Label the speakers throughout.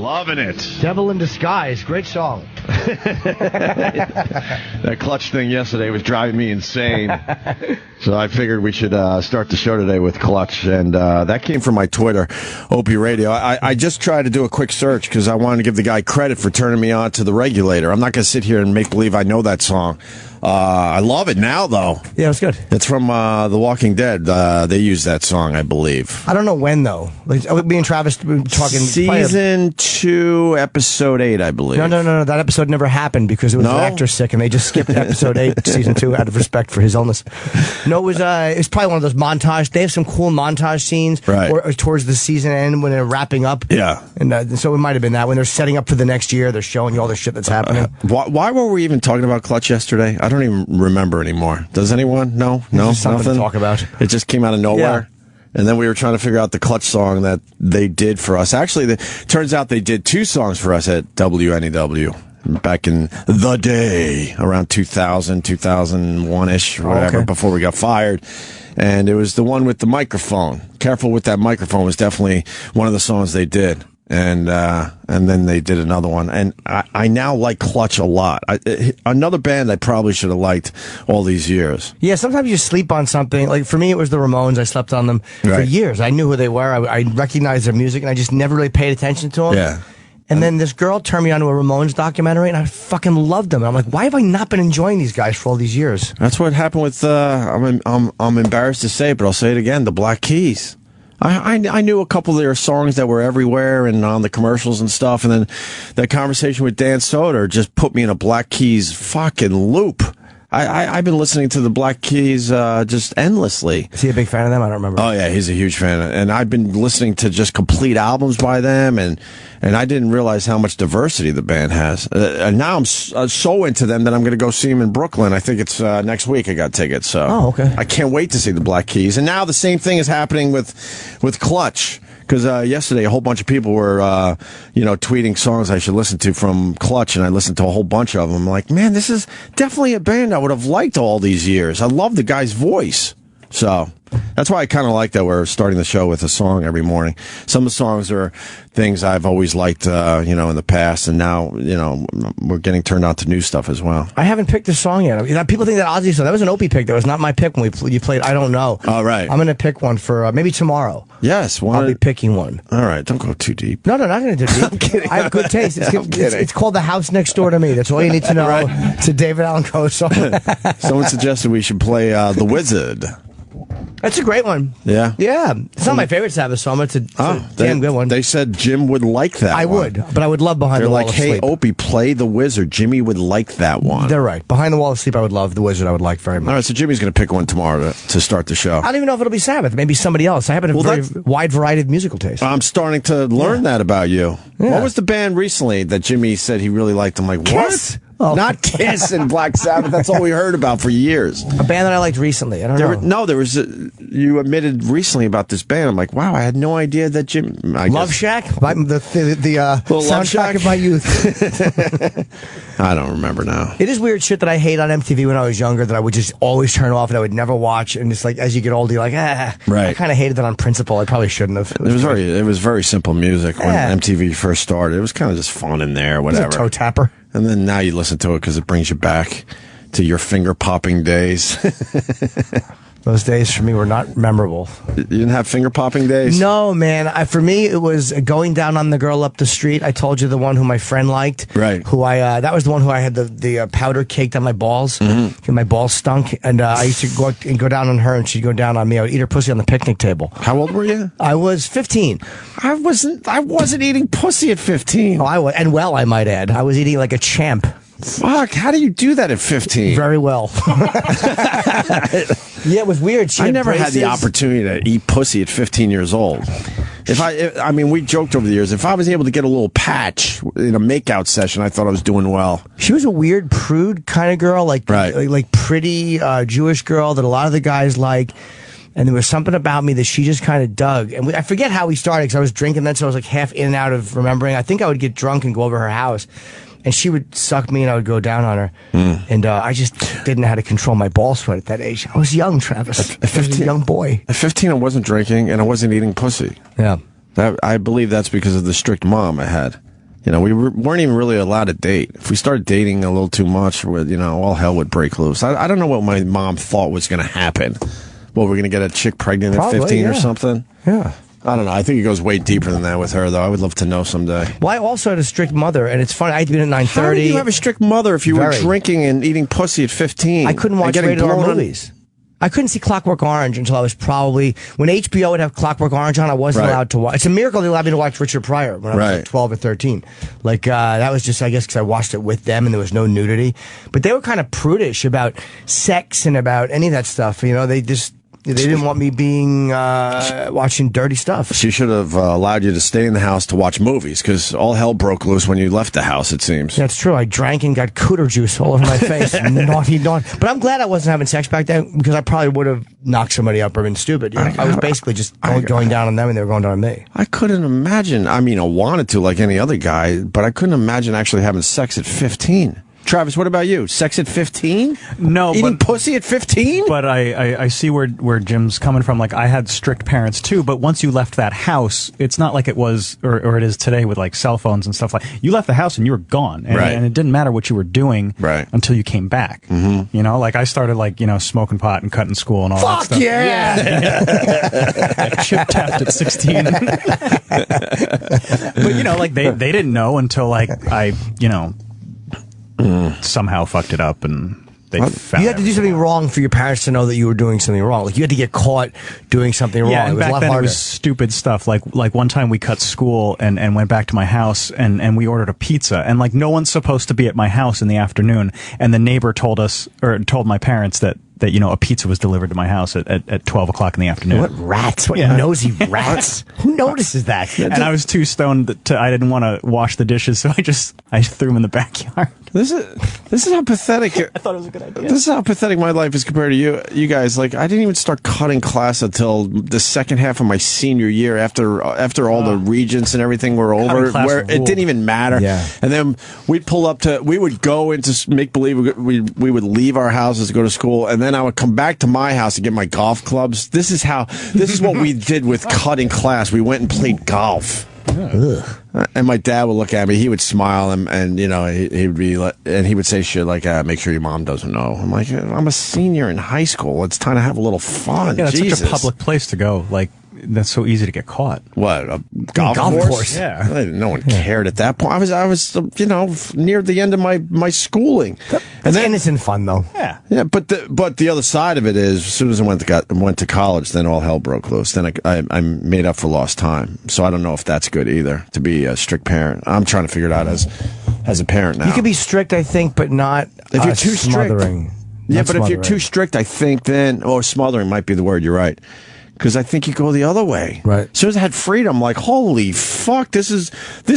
Speaker 1: Loving it.
Speaker 2: Devil in Disguise. Great song.
Speaker 1: That Clutch thing yesterday was driving me insane. So I figured we should start the show today with Clutch. And that came from my Twitter, Opie Radio. I just tried to do a quick search because I wanted to give the guy credit for turning me on to The Regulator. I'm not going to sit here and make believe I know that song. I love it now, though.
Speaker 2: Yeah, it's good.
Speaker 1: It's from The Walking Dead. They use that song, I believe.
Speaker 2: I don't know when, though. Like, me and Travis were talking.
Speaker 1: Season 2, Episode 8, I believe.
Speaker 2: No. That episode never happened because it was an actor sick, and they just skipped Episode 8, Season 2, out of respect for his illness. No, it was probably one of those montage. They have some cool montage scenes or towards the season end when they're wrapping up.
Speaker 1: Yeah.
Speaker 2: And so it might have been that. When they're setting up for the next year, they're showing you all the shit that's happening.
Speaker 1: Why were we even talking about Clutch yesterday? I don't even remember anymore. Does anyone? No,
Speaker 2: something
Speaker 1: nothing
Speaker 2: to talk about.
Speaker 1: It just came out of nowhere. Yeah. And then we were trying to figure out the Clutch song that they did for us. Actually, turns out they did 2 songs for us at WNEW back in the day, around 2000, 2001-ish, or whatever, before we got fired. And it was the one with the microphone. Careful with that microphone was definitely one of the songs they did. And then they did another one. And I now like Clutch a lot. Another band I probably should have liked all these years.
Speaker 2: Yeah, sometimes you sleep on something. Like, for me, it was the Ramones. I slept on them for years. I knew who they were. I recognized their music, and I just never really paid attention to them.
Speaker 1: Yeah.
Speaker 2: And then this girl turned me on to a Ramones documentary, and I fucking loved them. And I'm like, why have I not been enjoying these guys for all these years?
Speaker 1: That's what happened with, I'm embarrassed to say it, but I'll say it again, the Black Keys. I knew a couple of their songs that were everywhere and on the commercials and stuff, and then that conversation with Dan Soder just put me in a Black Keys fucking loop. I've been listening to the Black Keys just endlessly.
Speaker 2: Is he a big fan of them? I don't remember.
Speaker 1: Oh, yeah, he's a huge fan. And I've been listening to just complete albums by them, and I didn't realize how much diversity the band has. And now I'm so into them that I'm going to go see them in Brooklyn. I think it's next week I got tickets. So I can't wait to see the Black Keys. And now the same thing is happening with Clutch. Because yesterday, a whole bunch of people were, tweeting songs I should listen to from Clutch, and I listened to a whole bunch of them. I'm like, man, this is definitely a band I would have liked all these years. I love the guy's voice. So that's why I kind of like that we're starting the show with a song every morning. Some of the songs are things I've always liked, in the past, and now, we're getting turned on to new stuff as well.
Speaker 2: I haven't picked a song yet. People think that Ozzy song, that was an Opie pick. That was not my pick when you played I Don't Know.
Speaker 1: All right.
Speaker 2: I'm going to pick one for maybe tomorrow.
Speaker 1: Yes.
Speaker 2: I'll be picking one.
Speaker 1: All right. Don't go too deep.
Speaker 2: No, not going to do deep.
Speaker 1: I'm kidding.
Speaker 2: I have good taste. It's called The House Next Door to Me. That's all you need to know.
Speaker 1: Right.
Speaker 2: It's a David Allan Coe song.
Speaker 1: Someone suggested we should play The Wizard.
Speaker 2: That's a great one.
Speaker 1: Yeah?
Speaker 2: Yeah. It's not my favorite Sabbath song, but it's a damn good one.
Speaker 1: They said Jim would like that
Speaker 2: I would, but I would love Behind the Wall of Sleep.
Speaker 1: They're like, hey, Opie, play The Wizard. Jimmy would like that one.
Speaker 2: They're right. Behind the Wall of Sleep, I would love. The Wizard, I would like very much.
Speaker 1: All right, so Jimmy's going to pick one tomorrow to start the show.
Speaker 2: I don't even know if it'll be Sabbath. Maybe somebody else. I have a very wide variety of musical taste.
Speaker 1: I'm starting to learn that about you. Yeah. What was the band recently that Jimmy said he really liked? I'm like,
Speaker 2: Kiss?
Speaker 1: What? Oh. Not Kiss and Black Sabbath. That's all we heard about for years.
Speaker 2: A band that I liked recently. I don't know.
Speaker 1: There was you admitted recently about this band. I'm like, wow, I had no idea that Jim.
Speaker 2: Love Shack, the soundtrack of my youth.
Speaker 1: I don't remember now.
Speaker 2: It is weird shit that I hate on MTV when I was younger that I would just always turn off and I would never watch. And it's like as you get older, you're like,
Speaker 1: Right.
Speaker 2: I kind of hated that on principle. I probably shouldn't have.
Speaker 1: It was very simple music when MTV first started. It was kind of just fun in there, whatever.
Speaker 2: It was a toe tapper.
Speaker 1: And then now you listen to it because it brings you back to your finger-popping days.
Speaker 2: Those days for me were not memorable.
Speaker 1: You didn't have finger-popping days?
Speaker 2: No, man. For me, it was going down on the girl up the street. I told you the one who my friend liked.
Speaker 1: Right.
Speaker 2: That was the one who I had the powder caked on my balls. Mm-hmm. My balls stunk. And I used to go down on her and she'd go down on me. I would eat her pussy on the picnic table.
Speaker 1: How old were you?
Speaker 2: I was 15.
Speaker 1: I wasn't eating pussy at 15.
Speaker 2: Oh, I was. And well, I might add. I was eating like a champ.
Speaker 1: Fuck, how do you do that at 15?
Speaker 2: Very well. Yeah, it was weird.
Speaker 1: I never had the opportunity to eat pussy at 15 years old. I mean, we joked over the years. If I was able to get a little patch in a makeout session, I thought I was doing well.
Speaker 2: She was a weird prude kind of girl, like pretty Jewish girl that a lot of the guys like. And there was something about me that she just kind of dug. And I forget how we started because I was drinking then, so I was like half in and out of remembering. I think I would get drunk and go over her house. And she would suck me and I would go down on her. And I just didn't know how to control my ball sweat at that age. I was young, Travis. I was a young boy.
Speaker 1: At 15, I wasn't drinking and I wasn't eating pussy.
Speaker 2: Yeah.
Speaker 1: I believe that's because of the strict mom I had. You know, we weren't even really allowed to date. If we started dating a little too much, all hell would break loose. I don't know what my mom thought was going to happen. Well, we're going to get a chick pregnant at 15 or something?
Speaker 2: Yeah.
Speaker 1: I don't know. I think it goes way deeper than that with her, though. I would love to know someday.
Speaker 2: Well, I also had a strict mother, and it's funny. I had to be at 9:30.
Speaker 1: How did you have a strict mother if you were drinking and eating pussy at 15?
Speaker 2: I couldn't watch rated R movies. I couldn't see Clockwork Orange until I was probably... When HBO would have Clockwork Orange on, I wasn't allowed to watch. It's a miracle they allowed me to watch Richard Pryor when I was like 12 or 13. Like, that was just, I guess, because I watched it with them and there was no nudity. But they were kind of prudish about sex and about any of that stuff. You know, they didn't want me being watching dirty stuff.
Speaker 1: She should have allowed you to stay in the house to watch movies, because all hell broke loose when you left the house, it seems.
Speaker 2: That's true. I drank and got cooter juice all over my face. Naughty. But I'm glad I wasn't having sex back then, because I probably would have knocked somebody up or been stupid. You know? I was basically just going down on them, and they were going down on me.
Speaker 1: I couldn't imagine. I mean, I wanted to like any other guy, but I couldn't imagine actually having sex at 15. Travis, what about you? Sex at 15?
Speaker 3: No,
Speaker 1: eating pussy at 15?
Speaker 3: But I see where Jim's coming from. Like, I had strict parents too, but once you left that house, it's not like it was or it is today with like cell phones and stuff. Like, you left the house and you were gone, and it didn't matter what you were doing until you came back. You know, like I started smoking pot and cutting school and all that stuff.
Speaker 2: Yeah.
Speaker 3: Chip tapped at 16. But like they didn't know until like I somehow fucked it up, and they found
Speaker 2: you had to do something wrong for your parents to know that you were doing something wrong. Like, you had to get caught doing something wrong.
Speaker 3: Yeah, and
Speaker 2: it was
Speaker 3: back
Speaker 2: a lot
Speaker 3: then
Speaker 2: harder.
Speaker 3: it was stupid stuff. Like one time we cut school and went back to my house and we ordered a pizza, and like no one's supposed to be at my house in the afternoon, and the neighbor told my parents that a pizza was delivered to my house at 12 o'clock in the afternoon.
Speaker 2: What rats? What nosy rats? Who notices that?
Speaker 3: And I was too stoned I didn't want to wash the dishes, so I threw them in the backyard.
Speaker 1: This is how pathetic.
Speaker 3: I thought it was a good idea.
Speaker 1: This is how pathetic my life is compared to you guys. Like, I didn't even start cutting class until the second half of my senior year, after all the regents and everything were over, where it didn't even matter. Yeah. And then we would go into make believe we would leave our houses to go to school, and then I would come back to my house to get my golf clubs. This is what we did with cutting class. We went and played golf. And my dad would look at me. He would smile, and he would be like, and he would say shit like, "Make sure your mom doesn't know." I'm like, I'm a senior in high school. It's time to have a little fun.
Speaker 3: Yeah, that's
Speaker 1: Jesus.
Speaker 3: such a public place to go. Like, that's so easy to get caught.
Speaker 1: What, a golf course?
Speaker 3: Yeah.
Speaker 1: No one cared at that point. I was near the end of my schooling.
Speaker 2: That's innocent fun, though.
Speaker 3: Yeah.
Speaker 1: Yeah, but the other side of it is, as soon as I went to college, then all hell broke loose. Then I made up for lost time. So I don't know if that's good either, to be a strict parent. I'm trying to figure it out as a parent now.
Speaker 2: You can be strict, I think, but not
Speaker 1: if you're too
Speaker 2: smothering.
Speaker 1: Strict. If you're too strict, I think then, smothering might be the word. You're right. Because I think you go the other way.
Speaker 2: Right.
Speaker 1: As soon as I had freedom, like, holy fuck, this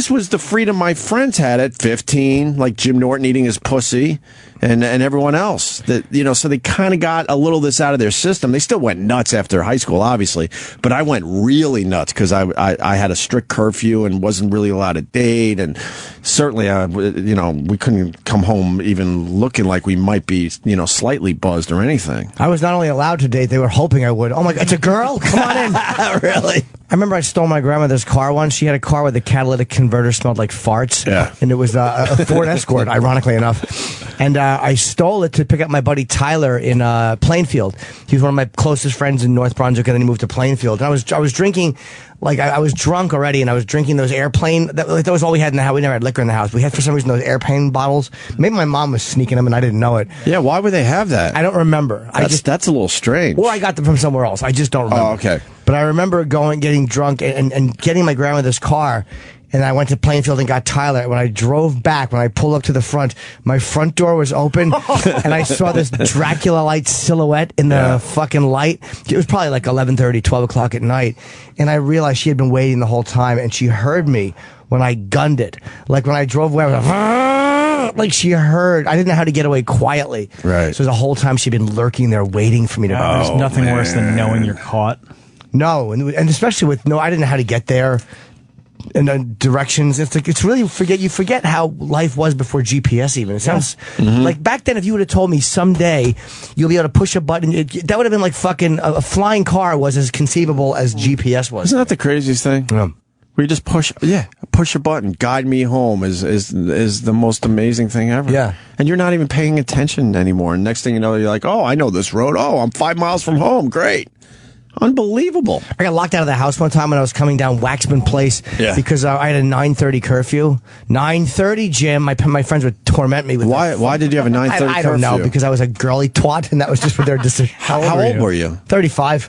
Speaker 1: was the freedom my friends had at 15, like Jim Norton eating his pussy, and everyone else. So they kind of got a little of this out of their system. They still went nuts after high school, obviously, but I went really nuts because I had a strict curfew and wasn't really allowed to date, and certainly, we couldn't come home even looking like we might be, slightly buzzed or anything.
Speaker 2: I was not only allowed to date, they were hoping I would. Oh my God, it's a girl? Come on in.
Speaker 1: Really?
Speaker 2: I remember I stole my grandmother's car once. She had a car where the catalytic converter smelled like farts.
Speaker 1: Yeah.
Speaker 2: And it was a Ford Escort, ironically enough. And I stole it to pick up my buddy Tyler in Plainfield. He was one of my closest friends in North Brunswick, and then he moved to Plainfield. And I was drinking, like, I was drunk already, and I was drinking those airplane, that was all we had in the house. We never had liquor in the house. We had, for some reason, those airplane bottles. Maybe my mom was sneaking them, and I didn't know it.
Speaker 1: Yeah, why would they have that?
Speaker 2: I don't remember.
Speaker 1: That's a little strange.
Speaker 2: Or I got them from somewhere else. I just don't remember.
Speaker 1: Oh, okay.
Speaker 2: But I remember getting drunk and getting my grandmother's car, and I went to Plainfield and got Tyler. When I drove back, when I pulled up to the front, my front door was open, and I saw this Dracula-like silhouette in the fucking light. It was probably like 11:30, 12 o'clock at night, and I realized she had been waiting the whole time, and she heard me when I gunned it. Like, when I drove away, I was like she heard. I didn't know how to get away quietly.
Speaker 1: Right.
Speaker 2: So the whole time she'd been lurking there waiting for me to.
Speaker 3: There's nothing worse than knowing you're caught.
Speaker 2: No, and especially with I didn't know how to get there, and directions. It's like you forget how life was before GPS. Even it sounds like back then. If you would have told me someday you'll be able to push a button, that would have been like fucking a flying car was as conceivable as GPS was.
Speaker 1: Isn't that the craziest thing?
Speaker 2: Yeah.
Speaker 1: where you just push a button, guide me home is the most amazing thing ever.
Speaker 2: Yeah.
Speaker 1: And you're not even paying attention anymore. And next thing you know, you're like, oh, I know this road. Oh, I'm 5 miles from home. Great. Unbelievable.
Speaker 2: I got locked out of the house one time when I was coming down Waxman Place because I had a 9:30 curfew. 9:30, Jim. My friends would torment me with
Speaker 1: Why did you have a 9:30 curfew?
Speaker 2: I don't know, because I was a girly twat, and that was just what their decision.
Speaker 1: How old were you?
Speaker 2: 35.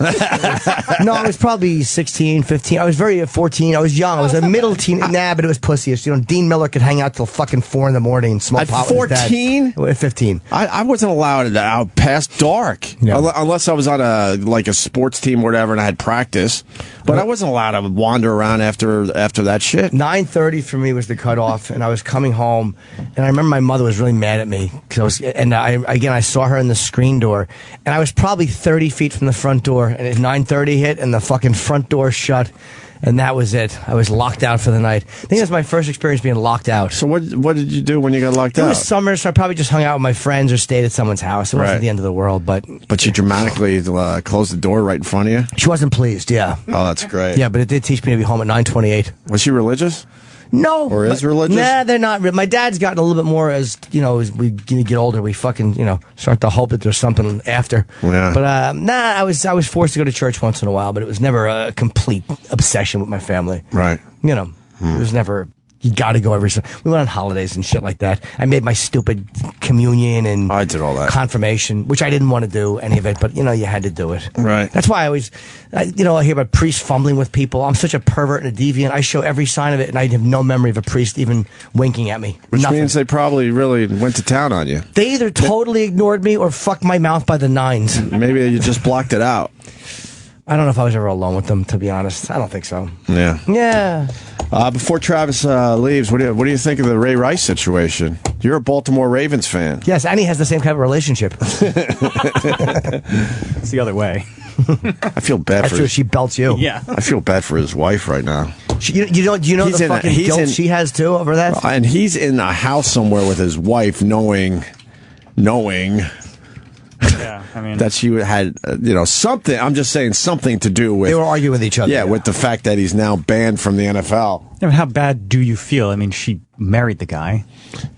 Speaker 2: No, I was probably 16, 15. I was 14. I was young. I was a middle teen. Nah, but it was pussyish. You know, Dean Miller could hang out till fucking 4 in the morning and smoke pot with his dad.
Speaker 1: 14?
Speaker 2: At 15.
Speaker 1: I wasn't allowed out past dark, unless I was on a sports team or whatever, and I had practice. But I wasn't allowed to wander around after that shit.
Speaker 2: 9:30 for me was the cutoff, and I was coming home, and I remember my mother was really mad at me because I saw her in the screen door, and I was probably 30 feet from the front door, and at 9:30 hit, and the fucking front door shut. And that was it. I was locked out for the night. I think that's my first experience being locked out.
Speaker 1: So what did you do when you got locked out?
Speaker 2: It was summer, so I probably just hung out with my friends or stayed at someone's house. It wasn't the end of the world, but
Speaker 1: she dramatically closed the door right in front of you?
Speaker 2: She wasn't pleased, yeah.
Speaker 1: Oh, that's great.
Speaker 2: Yeah, but it did teach me to be home at 9:28.
Speaker 1: Was she religious?
Speaker 2: No.
Speaker 1: Or is religious?
Speaker 2: Nah, they're not. My dad's gotten a little bit more as we get older, we fucking, start to hope that there's something after.
Speaker 1: Yeah.
Speaker 2: But, I was forced to go to church once in a while, but it was never a complete obsession with my family.
Speaker 1: Right.
Speaker 2: It was never, you gotta go every, we went on holidays and shit like that. I made my stupid communion and
Speaker 1: I did all that.
Speaker 2: Confirmation, which I didn't want to do any of it, but you had to do it.
Speaker 1: Right.
Speaker 2: That's why I always, I hear about priests fumbling with people. I'm such a pervert and a deviant. I show every sign of it, and I have no memory of a priest even winking at me.
Speaker 1: Which
Speaker 2: Nothing.
Speaker 1: means they probably really went to town on you.
Speaker 2: They either totally ignored me or fucked my mouth by the nines.
Speaker 1: Maybe you just blocked it out.
Speaker 2: I don't know if I was ever alone with them, to be honest. I don't think so.
Speaker 1: Yeah.
Speaker 2: Yeah.
Speaker 1: Before Travis leaves, what do you think of the Ray Rice situation? You're a Baltimore Ravens fan.
Speaker 2: Yes, and he has the same kind of relationship.
Speaker 3: It's the other way.
Speaker 1: I feel bad
Speaker 2: That's
Speaker 1: for
Speaker 2: true. She belts you.
Speaker 3: Yeah.
Speaker 2: Oh.
Speaker 1: I feel bad for his wife right now.
Speaker 2: Do you know the fucking guilt she has too over that?
Speaker 1: And he's in a house somewhere with his wife, knowing.
Speaker 3: Yeah, I mean
Speaker 1: that she had, something. I'm just saying something to do with.
Speaker 2: They were arguing with each other.
Speaker 1: Yeah, with the fact that he's now banned from the NFL.
Speaker 3: how bad do you feel? I mean, she married the guy.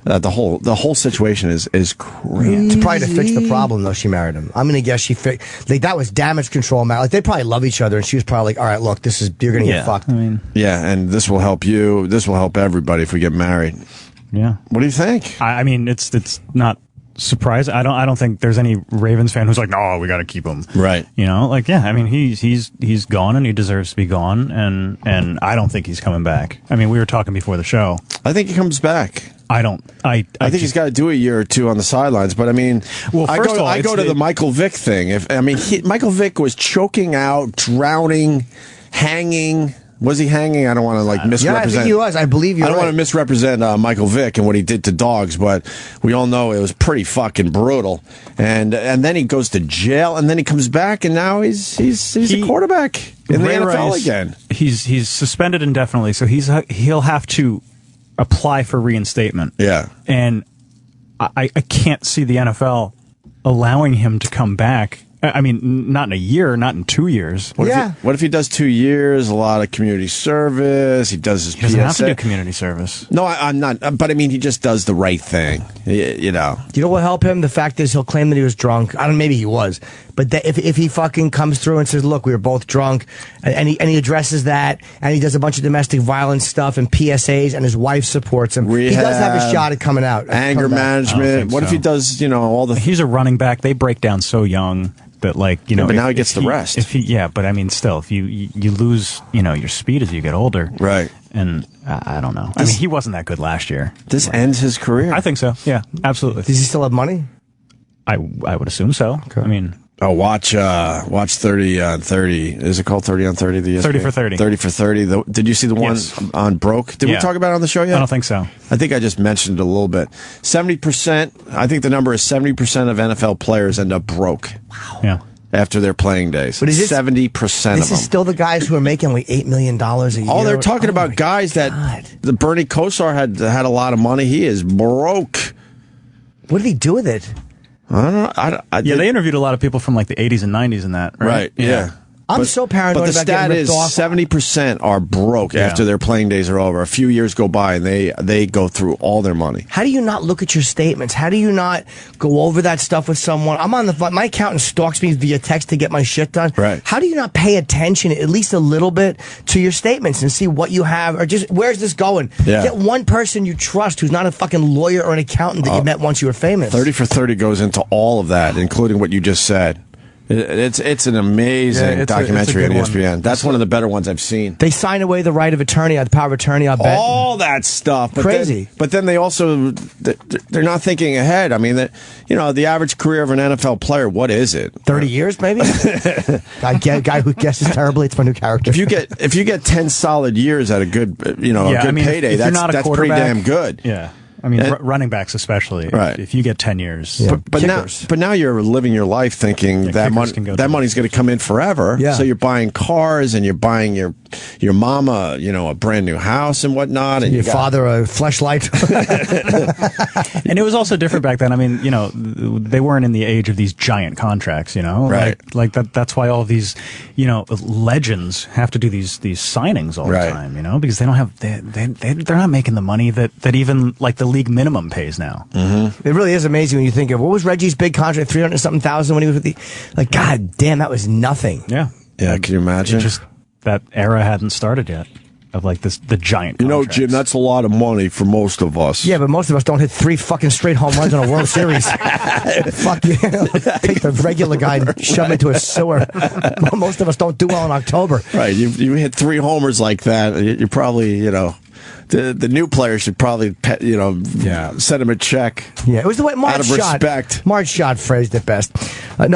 Speaker 1: The whole situation is crazy.
Speaker 2: It's probably to fix the problem, though. She married him. I'm gonna guess she fixed. That was damage control. They probably love each other, and she was probably like, "All right, look, you're gonna get fucked."
Speaker 3: I mean,
Speaker 1: yeah, and this will help you. This will help everybody if we get married.
Speaker 3: Yeah.
Speaker 1: What do you think?
Speaker 3: I mean, it's not surprising. I don't think there's any Ravens fan who's like, no, we got to keep him.
Speaker 1: Right.
Speaker 3: I mean, he's gone and he deserves to be gone, and I don't think he's coming back. I mean, we were talking before the show.
Speaker 1: I think he comes back.
Speaker 3: I think
Speaker 1: he's got to do a year or two on the sidelines. But I mean,
Speaker 3: well, first of all,
Speaker 1: I go to the Michael Vick thing. Michael Vick was choking out, drowning, hanging. Was he hanging? I don't want to misrepresent.
Speaker 2: Yeah, I think he was. I believe you.
Speaker 1: I don't want to misrepresent Michael Vick and what he did to dogs, but we all know it was pretty fucking brutal. And then he goes to jail, and then he comes back, and now he's a quarterback in the NFL again.
Speaker 3: He's suspended indefinitely, so he'll have to apply for reinstatement.
Speaker 1: Yeah,
Speaker 3: and I can't see the NFL allowing him to come back. I mean, not in a year, not in 2 years.
Speaker 1: What if he does 2 years, a lot of community service, he does his PSA?
Speaker 3: He doesn't have to do community service.
Speaker 1: No, I'm not, but I mean, he just does the right thing, you know.
Speaker 2: Do you know what will help him? The fact is he'll claim that he was drunk. Maybe he was. But if he fucking comes through and says, look, we were both drunk, and he addresses that, and he does a bunch of domestic violence stuff and PSAs, and his wife supports him, he does have a shot at coming out.
Speaker 1: Anger management. What if he does, all the...
Speaker 3: He's a running back. They break down so young. But but
Speaker 1: now he gets the rest.
Speaker 3: But I mean, still, if you lose, your speed as you get older,
Speaker 1: right?
Speaker 3: And I don't know. I mean, he wasn't that good last year.
Speaker 1: This ends his career.
Speaker 3: I think so. Yeah, absolutely.
Speaker 2: Does he still have money?
Speaker 3: I would assume so. Okay. I mean,
Speaker 1: watch 30 on 30. Is it called 30 on 30? The
Speaker 3: 30 for 30.
Speaker 1: 30 for 30. Did you see the one on Broke? Did we talk about it on the show yet?
Speaker 3: I don't think so.
Speaker 1: I think I just mentioned it a little bit. 70%. I think the number is 70% of NFL players end up broke.
Speaker 2: Wow.
Speaker 3: Yeah.
Speaker 1: After their playing days.
Speaker 2: But is it
Speaker 1: 70% of them.
Speaker 2: This is still the guys who are making like $8 million a year.
Speaker 1: Oh, they're talking about guys that the Bernie Kosar had a lot of money. He is broke.
Speaker 2: What did he do with it?
Speaker 1: I don't know.
Speaker 3: They interviewed a lot of people from like the 80s and 90s and that, right?
Speaker 1: Yeah.
Speaker 2: I'm so paranoid
Speaker 1: but the
Speaker 2: about
Speaker 1: stat
Speaker 2: getting
Speaker 1: is
Speaker 2: ripped off.
Speaker 1: 70% are broke after their playing days are over. A few years go by and they go through all their money.
Speaker 2: How do you not look at your statements? How do you not go over that stuff with someone? I'm on my accountant stalks me via text to get my shit done.
Speaker 1: Right.
Speaker 2: How do you not pay attention at least a little bit to your statements and see what you have, or just where's this going?
Speaker 1: Yeah.
Speaker 2: Get one person you trust who's not a fucking lawyer or an accountant that you met once you were famous.
Speaker 1: 30 for 30 goes into all of that, including what you just said. It's an amazing documentary on ESPN. That's one of the better ones I've seen.
Speaker 2: They sign away the right of attorney, the power of attorney, I bet.
Speaker 1: All that stuff. But
Speaker 2: Crazy.
Speaker 1: But then they also, they're not thinking ahead. I mean, the average career of an NFL player, what is it?
Speaker 2: 30 years, maybe? Guy who guesses terribly. It's my new character.
Speaker 1: If you get 10 solid years at a good, payday, that's pretty damn good.
Speaker 3: Yeah. I mean, running backs especially.
Speaker 1: Right.
Speaker 3: If you get 10 years.
Speaker 2: Yeah.
Speaker 1: But now you're living your life thinking that money's going to come in forever.
Speaker 2: Yeah.
Speaker 1: So you're buying cars and you're buying your mama, a brand new house and whatnot, and
Speaker 2: your father a fleshlight.
Speaker 3: And it was also different back then. I mean, they weren't in the age of these giant contracts.
Speaker 1: Right.
Speaker 3: Like that. That's why all these, legends have to do these signings all the time. Because they don't have they're not making the money that even like the league minimum pays now.
Speaker 2: Mm-hmm. It really is amazing when you think of what was Reggie's big contract, 300-something thousand when he was with God damn, that was nothing.
Speaker 3: Yeah.
Speaker 1: Yeah, can you imagine?
Speaker 3: That era hadn't started yet of like the giant contracts.
Speaker 1: Jim, that's a lot of money for most of us.
Speaker 2: Yeah, but most of us don't hit 3 fucking straight home runs on a World Series. Fuck you. Take the regular guy and shove him into a sewer. Most of us don't do well in October.
Speaker 1: Right. You hit 3 homers like that, you probably, the new player should probably, send him a check.
Speaker 2: Yeah, it was the way Marge
Speaker 1: out of respect.
Speaker 2: Marge Schott phrased it best. Don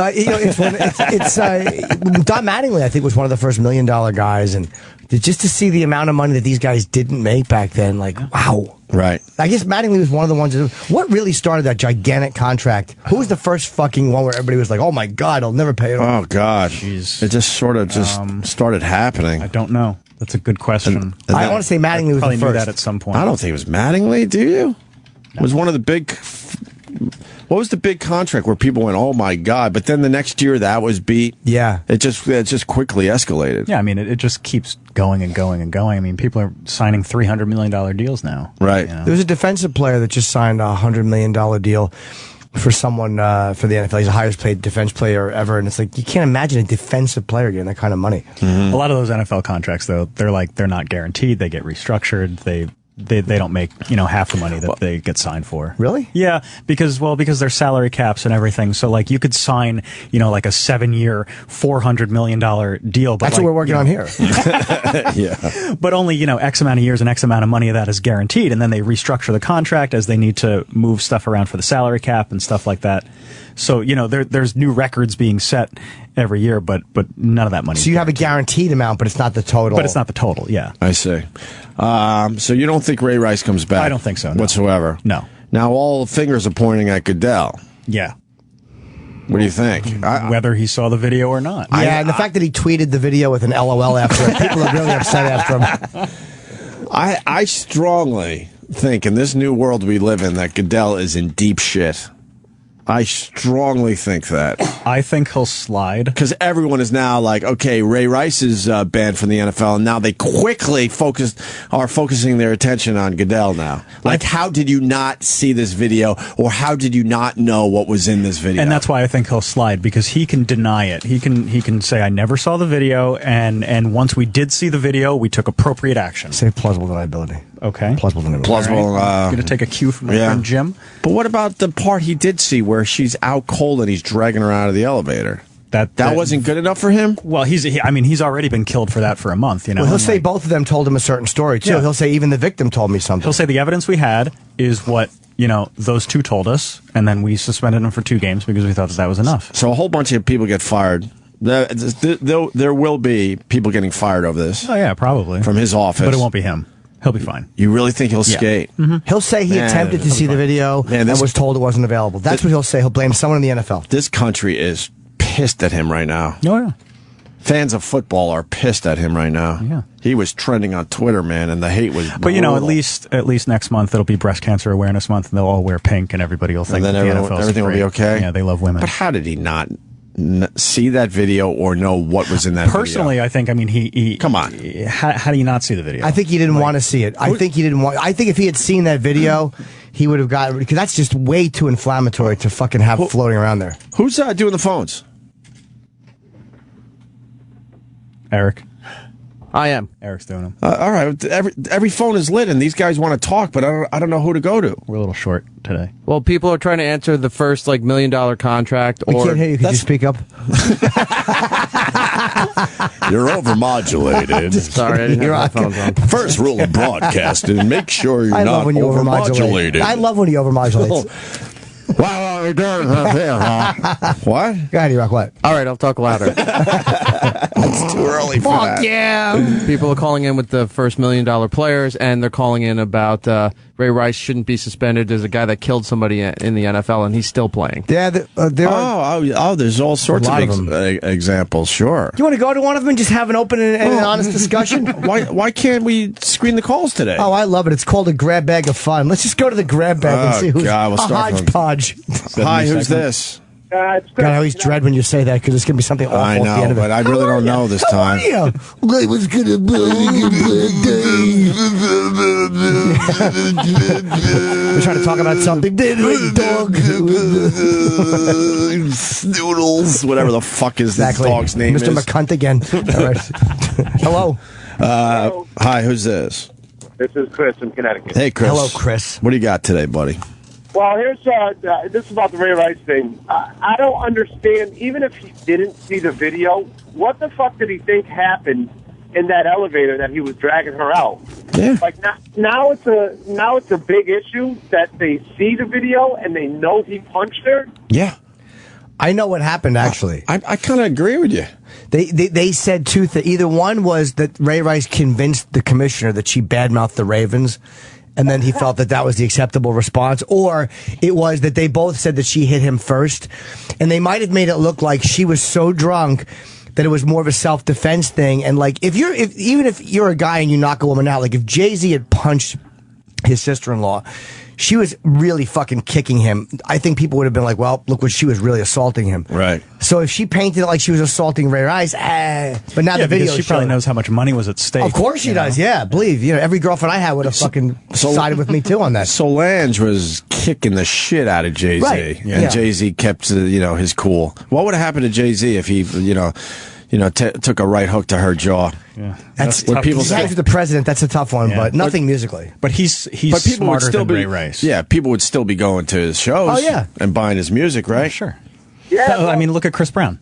Speaker 2: Mattingly, I think, was one of the first $1 million guys, and just to see the amount of money that these guys didn't make back then, wow.
Speaker 1: Right.
Speaker 2: I guess Mattingly was one of the ones. What really started that gigantic contract? Who was the first fucking one where everybody was like, "Oh my God, I'll never pay it"?
Speaker 1: Oh God,
Speaker 3: jeez,
Speaker 1: it just sort of started happening.
Speaker 3: I don't know. That's a good question.
Speaker 2: And I want to say Mattingly was the first.
Speaker 3: Knew that at some point.
Speaker 1: I don't think it was Mattingly. Do you? No. It was one of the big. What was the big contract where people went, "Oh my God"? But then the next year that was beat.
Speaker 2: Yeah,
Speaker 1: it just quickly escalated.
Speaker 3: Yeah, I mean it just keeps going and going and going. I mean, people are signing $300 million deals now.
Speaker 1: Right.
Speaker 2: There was a defensive player that just signed a $100 million deal for someone for the NFL. He's the highest paid defense player ever, and it's like you can't imagine a defensive player getting that kind of money.
Speaker 3: Mm-hmm. A lot of those NFL contracts, though, they're not guaranteed. They get restructured. They don't make half the money that they get signed for.
Speaker 2: Really?
Speaker 3: Yeah, because there's salary caps and everything. So like you could sign like a 7-year $400 million deal. But
Speaker 2: that's what we're working on here.
Speaker 1: Yeah.
Speaker 3: But only X amount of years and X amount of money of that is guaranteed, and then they restructure the contract as they need to move stuff around for the salary cap and stuff like that. So there's new records being set every year, but none of that money.
Speaker 2: So you have a guaranteed amount, but it's not the total.
Speaker 3: But it's not the total. Yeah,
Speaker 1: I see. So you don't think Ray Rice comes back?
Speaker 3: I don't think so. No.
Speaker 1: Whatsoever.
Speaker 3: No.
Speaker 1: Now all fingers are pointing at Goodell.
Speaker 3: Yeah.
Speaker 1: What do you think?
Speaker 3: Whether he saw the video or not.
Speaker 2: Yeah, and the fact that he tweeted the video with an LOL after it, people are really upset after him.
Speaker 1: I strongly think in this new world we live in that Goodell is in deep shit. I strongly think that.
Speaker 3: I think he'll slide.
Speaker 1: Because everyone is now like, okay, Ray Rice is banned from the NFL, and now they quickly are focusing their attention on Goodell now. Like, how did you not see this video, or how did you not know what was in this video?
Speaker 3: And that's why I think he'll slide, because he can deny it. He can say, I never saw the video, and once we did see the video, we took appropriate action.
Speaker 2: Say plausible deniability.
Speaker 3: Okay.
Speaker 2: Plausible deniability.
Speaker 1: Plausible.
Speaker 3: I'm going to take a cue from my friend Jim.
Speaker 1: But what about the part he did see where she's out cold and he's dragging her out of the elevator? That wasn't good enough for him?
Speaker 3: Well, he's already been killed for that for a month.
Speaker 2: Well, he'll say both of them told him a certain story, too. Yeah. He'll say even the victim told me something.
Speaker 3: He'll say the evidence we had is what, those two told us, and then we suspended him for 2 games because we thought that was enough.
Speaker 1: So a whole bunch of people get fired. There will be people getting fired over this.
Speaker 3: Oh, yeah, probably.
Speaker 1: From his office.
Speaker 3: But it won't be him. He'll be fine.
Speaker 1: You really think he'll skate?
Speaker 2: Mm-hmm. He'll say he attempted to see the video and was told it wasn't available. That's what he'll say. He'll blame someone in the NFL.
Speaker 1: This country is pissed at him right now.
Speaker 3: Oh, yeah.
Speaker 1: Fans of football are pissed at him right now.
Speaker 3: Yeah.
Speaker 1: He was trending on Twitter, man, and the hate was brutal.
Speaker 3: But, at least next month it'll be Breast Cancer Awareness Month, and they'll all wear pink, and everybody will think
Speaker 1: and then
Speaker 3: that the NFL
Speaker 1: everything will be okay?
Speaker 3: Yeah, they love women.
Speaker 1: But how did he not see that video or know what was in that
Speaker 3: Personally,
Speaker 1: video?
Speaker 3: I think, I mean, he
Speaker 1: Come on.
Speaker 3: How do you not see the video?
Speaker 2: I think he didn't want to see it. I think if he had seen that video, he would have gotten, because that's just way too inflammatory to fucking have floating around there.
Speaker 1: Who's doing the phones?
Speaker 3: Eric.
Speaker 4: I am.
Speaker 3: Eric's doing them.
Speaker 1: All right. Every phone is lit, and these guys want to talk, but I don't know who to go to.
Speaker 3: We're a little short today.
Speaker 4: Well, people are trying to answer the first $1 million contract.
Speaker 2: We can't hear you. Could you speak up?
Speaker 1: You're overmodulated.
Speaker 4: Sorry, I didn't have my phones on.
Speaker 1: First rule of broadcasting: make sure you're not
Speaker 2: when you
Speaker 1: overmodulated.
Speaker 2: I love when he overmodulates.
Speaker 1: What?
Speaker 2: Go ahead, Rock. What?
Speaker 4: All right, I'll talk louder.
Speaker 1: It's too early for that.
Speaker 2: Yeah.
Speaker 4: People are calling in with the first $1 million players, and they're calling in about Ray Rice shouldn't be suspended. There's a guy that killed somebody in the NFL, and he's still playing.
Speaker 2: Yeah, there are.
Speaker 1: There's all sorts of examples. Sure.
Speaker 2: You want to go to one of them and just have an open and honest discussion?
Speaker 1: Why can't we screen the calls today?
Speaker 2: Oh, I love it. It's called a grab bag of fun. Let's just go to the grab bag and see who's
Speaker 1: we'll
Speaker 2: a
Speaker 1: start
Speaker 2: hodgepodge.
Speaker 1: Hi, who's this?
Speaker 2: God, I always dread when you say that because it's going to be something awful
Speaker 1: I
Speaker 2: at the end
Speaker 1: know,
Speaker 2: of it.
Speaker 1: but I really don't know this time.
Speaker 2: How are you? It was going to be a bad day. We're trying to talk about something. Dog.
Speaker 1: Noodles, whatever the fuck is this dog's name
Speaker 2: Mr.
Speaker 1: is.
Speaker 2: McCunt again. All right. Hello.
Speaker 1: Hi, who's this?
Speaker 5: This is Chris from Connecticut.
Speaker 1: Hey, Chris.
Speaker 2: Hello, Chris.
Speaker 1: What do you got today, buddy?
Speaker 5: Well, here's this is about the Ray Rice thing. I don't understand. Even if he didn't see the video, what the fuck did he think happened in that elevator that he was dragging her out?
Speaker 1: Yeah.
Speaker 5: Like now it's a big issue that they see the video and they know he punched her.
Speaker 1: Yeah.
Speaker 2: I know what happened, actually.
Speaker 1: I kind of agree with you.
Speaker 2: They said two things. Either one was that Ray Rice convinced the commissioner that she badmouthed the Ravens, and then he felt that was the acceptable response, or it was that they both said that she hit him first, and they might have made it look like she was so drunk that it was more of a self-defense thing. And like, even if you're a guy and you knock a woman out, like if Jay-Z had punched his sister-in-law, she was really fucking kicking him, I think people would have been like, well, look what she was really assaulting him.
Speaker 1: Right.
Speaker 2: So if she painted it like she was assaulting Ray Rice, but now the video
Speaker 3: she probably knows how much money was at stake.
Speaker 2: Of course she does, yeah. Believe, every girlfriend I had would have fucking sided with me too on that.
Speaker 1: Solange was kicking the shit out of Jay-Z.
Speaker 2: Right.
Speaker 1: And
Speaker 2: Yeah.
Speaker 1: Jay-Z kept, his cool. What would have happened to Jay-Z if he, took a right hook to her jaw?
Speaker 3: Yeah.
Speaker 2: That's
Speaker 1: what
Speaker 2: tough.
Speaker 1: people
Speaker 2: He's
Speaker 1: say.
Speaker 2: the president. That's a tough one,
Speaker 3: Yeah.
Speaker 2: but nothing musically.
Speaker 3: But he's
Speaker 1: But people would
Speaker 3: smarter
Speaker 1: still
Speaker 3: than
Speaker 1: be,
Speaker 3: Ray Rice.
Speaker 1: Yeah, people would still be going to his shows.
Speaker 2: Oh, yeah.
Speaker 1: And buying his music, right?
Speaker 3: Sure.
Speaker 5: Yeah,
Speaker 3: I mean, look at Chris Brown.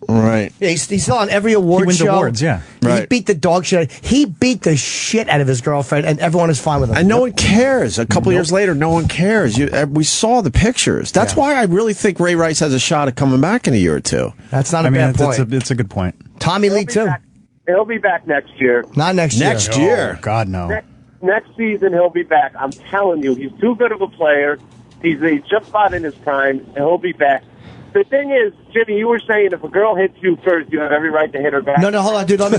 Speaker 1: Right.
Speaker 2: Yeah, he's still on every award
Speaker 3: He wins
Speaker 2: show.
Speaker 3: awards, yeah.
Speaker 2: He
Speaker 1: Right.
Speaker 2: beat the dog shit. He beat the shit out of his girlfriend, and everyone is fine with him.
Speaker 1: And no one cares. A couple years later, no one cares. We saw the pictures. That's why I really think Ray Rice has a shot at coming back in a year or two.
Speaker 2: That's not a
Speaker 3: I mean,
Speaker 2: bad point.
Speaker 3: it's a good point.
Speaker 2: Tommy Lee, too.
Speaker 5: He'll be back next year.
Speaker 2: Not next year.
Speaker 1: Next year.
Speaker 3: Oh, God, no.
Speaker 5: Next season, he'll be back. I'm telling you, he's too good of a player. He's just about in his prime, and he'll be back. The thing is, Jimmy, you were saying if a girl hits you first, you have every right to hit her back.
Speaker 2: No, hold on, dude. Let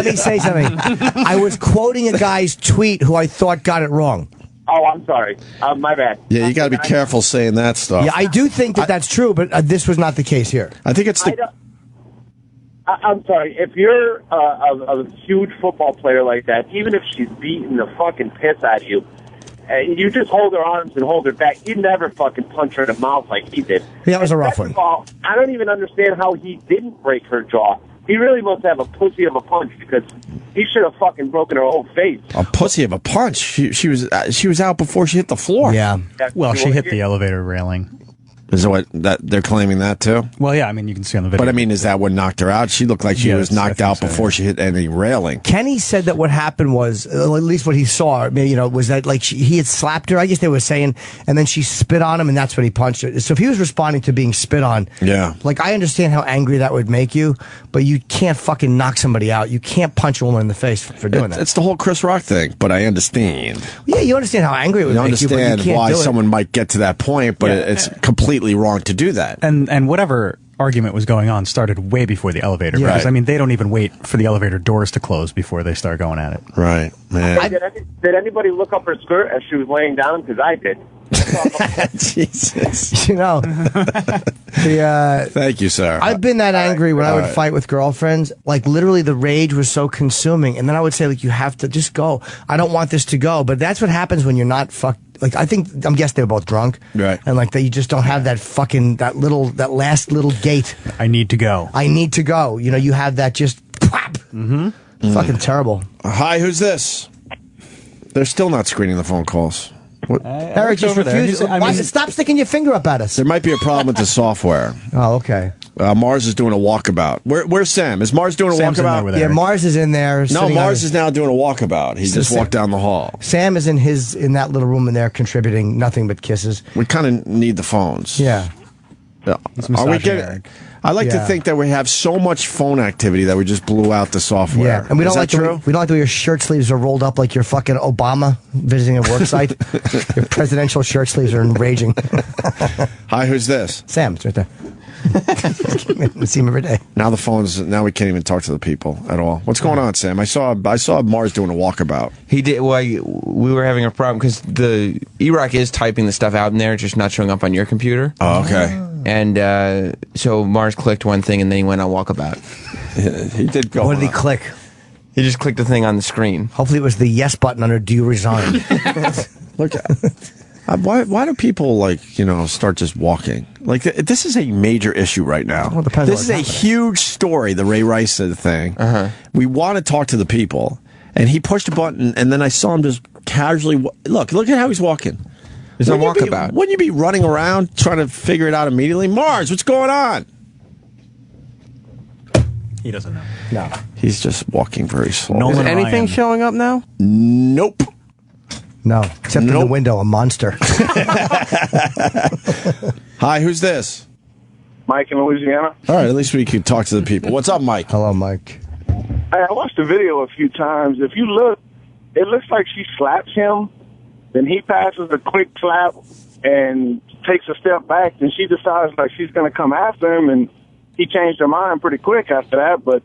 Speaker 2: me say something. I was quoting a guy's tweet who I thought got it wrong.
Speaker 5: Oh, I'm sorry. My bad.
Speaker 1: Yeah, you got to be careful saying that stuff.
Speaker 2: Yeah, I do think that's true, but this was not the case here.
Speaker 1: I think it's the.
Speaker 5: I'm sorry. If you're a huge football player like that, even if she's beating the fucking piss out of you, you just hold her arms and hold her back. You never fucking punch her in the mouth like he did.
Speaker 2: Yeah, that was a rough
Speaker 5: Second
Speaker 2: one.
Speaker 5: of all, I don't even understand how he didn't break her jaw. He really must have a pussy of a punch because he should have fucking broken her whole face.
Speaker 1: A pussy of a punch. She was out before she hit the floor.
Speaker 2: Yeah.
Speaker 3: Well, she hit the elevator railing.
Speaker 1: Is that they're claiming that too?
Speaker 3: Well, yeah, I mean, you can see on the video.
Speaker 1: But I mean, is that what knocked her out? She looked like she was knocked out before she hit any railing.
Speaker 2: Kenny said that what happened was, at least what he saw, was that like he had slapped her. I guess they were saying, and then she spit on him, and that's when he punched her. So if he was responding to being spit on,
Speaker 1: yeah,
Speaker 2: like I understand how angry that would make you, but you can't fucking knock somebody out. You can't punch a woman in the face for doing that.
Speaker 1: It's the whole Chris Rock thing. But I understand.
Speaker 2: Yeah, you understand how angry it would make you. But you
Speaker 1: understand
Speaker 2: can't
Speaker 1: why
Speaker 2: do it.
Speaker 1: someone might get to that point, but it's completely wrong to do that.
Speaker 3: And whatever argument was going on started way before the elevator.
Speaker 2: Yeah.
Speaker 3: Because, I mean, they don't even wait for the elevator doors to close before they start going at it.
Speaker 1: Right, man.
Speaker 5: Did anybody look up her skirt as she was laying down? Because I did.
Speaker 1: Jesus. Thank you, sir.
Speaker 2: I've been that angry when I would fight with girlfriends. Like, literally, the rage was so consuming. And then I would say, like, you have to just go. I don't want this to go. But that's what happens when you're not fucked. Like, I'm guessing they were both drunk.
Speaker 1: Right.
Speaker 2: And, like, you just don't have that fucking, that last little gate.
Speaker 3: I need to go.
Speaker 2: I need to go. You know, you have that just, pop. Fucking terrible.
Speaker 1: Hi, who's this? They're still not screening the phone calls.
Speaker 2: Eric, just refuse. Stop sticking your finger up at us.
Speaker 1: There might be a problem with the software.
Speaker 2: Oh, okay.
Speaker 1: Mars is doing a walkabout. Where's Sam? Is Mars doing a walkabout?
Speaker 2: Yeah, Mars is in there.
Speaker 1: No, Mars is now doing a walkabout. He just walked down the hall.
Speaker 2: Sam is in that little room in there contributing nothing but kisses.
Speaker 1: We kind of need the phones.
Speaker 2: Yeah.
Speaker 1: Are we getting? I like to think that we have so much phone activity that we just blew out the software.
Speaker 2: Yeah, and we don't like
Speaker 1: true?
Speaker 2: We don't like the way your shirt sleeves are rolled up like you're fucking Obama visiting a work site. Your presidential shirt sleeves are enraging.
Speaker 1: Hi, who's this?
Speaker 2: Sam, it's right there. We see him every day.
Speaker 1: Now the phones. Now we can't even talk to the people at all. What's going on, Sam? I saw Mars doing a walkabout.
Speaker 6: He did. Well, we were having a problem because the E-Rock is typing the stuff out in there, just not showing up on your computer.
Speaker 1: Oh, okay.
Speaker 6: And so Mars clicked one thing, and then he went on walkabout.
Speaker 1: He did go.
Speaker 2: What did he click?
Speaker 6: He just clicked the thing on the screen.
Speaker 2: Hopefully, it was the yes button under "Do you resign?"
Speaker 1: Look, why do people start just walking? Like this is a major issue right now.
Speaker 2: Well,
Speaker 1: this is a huge story. The Ray Rice thing. We want to talk to the people, and he pushed a button, and then I saw him just casually look at how he's walking.
Speaker 6: There's no walkabout.
Speaker 1: Wouldn't you be running around trying to figure it out immediately? Mars, what's going on?
Speaker 3: He doesn't know.
Speaker 2: No.
Speaker 1: He's just walking very slowly.
Speaker 4: Is anything showing up now?
Speaker 1: Nope.
Speaker 2: No, except in the window, a monster.
Speaker 1: Hi, who's this?
Speaker 5: Mike in Louisiana.
Speaker 1: All right, at least we could talk to the people. What's up, Mike?
Speaker 2: Hello, Mike.
Speaker 5: I watched the video a few times. If you look, it looks like she slaps him. Then he passes a quick slap and takes a step back. Then she decides like she's going to come after him, and he changed her mind pretty quick after that. But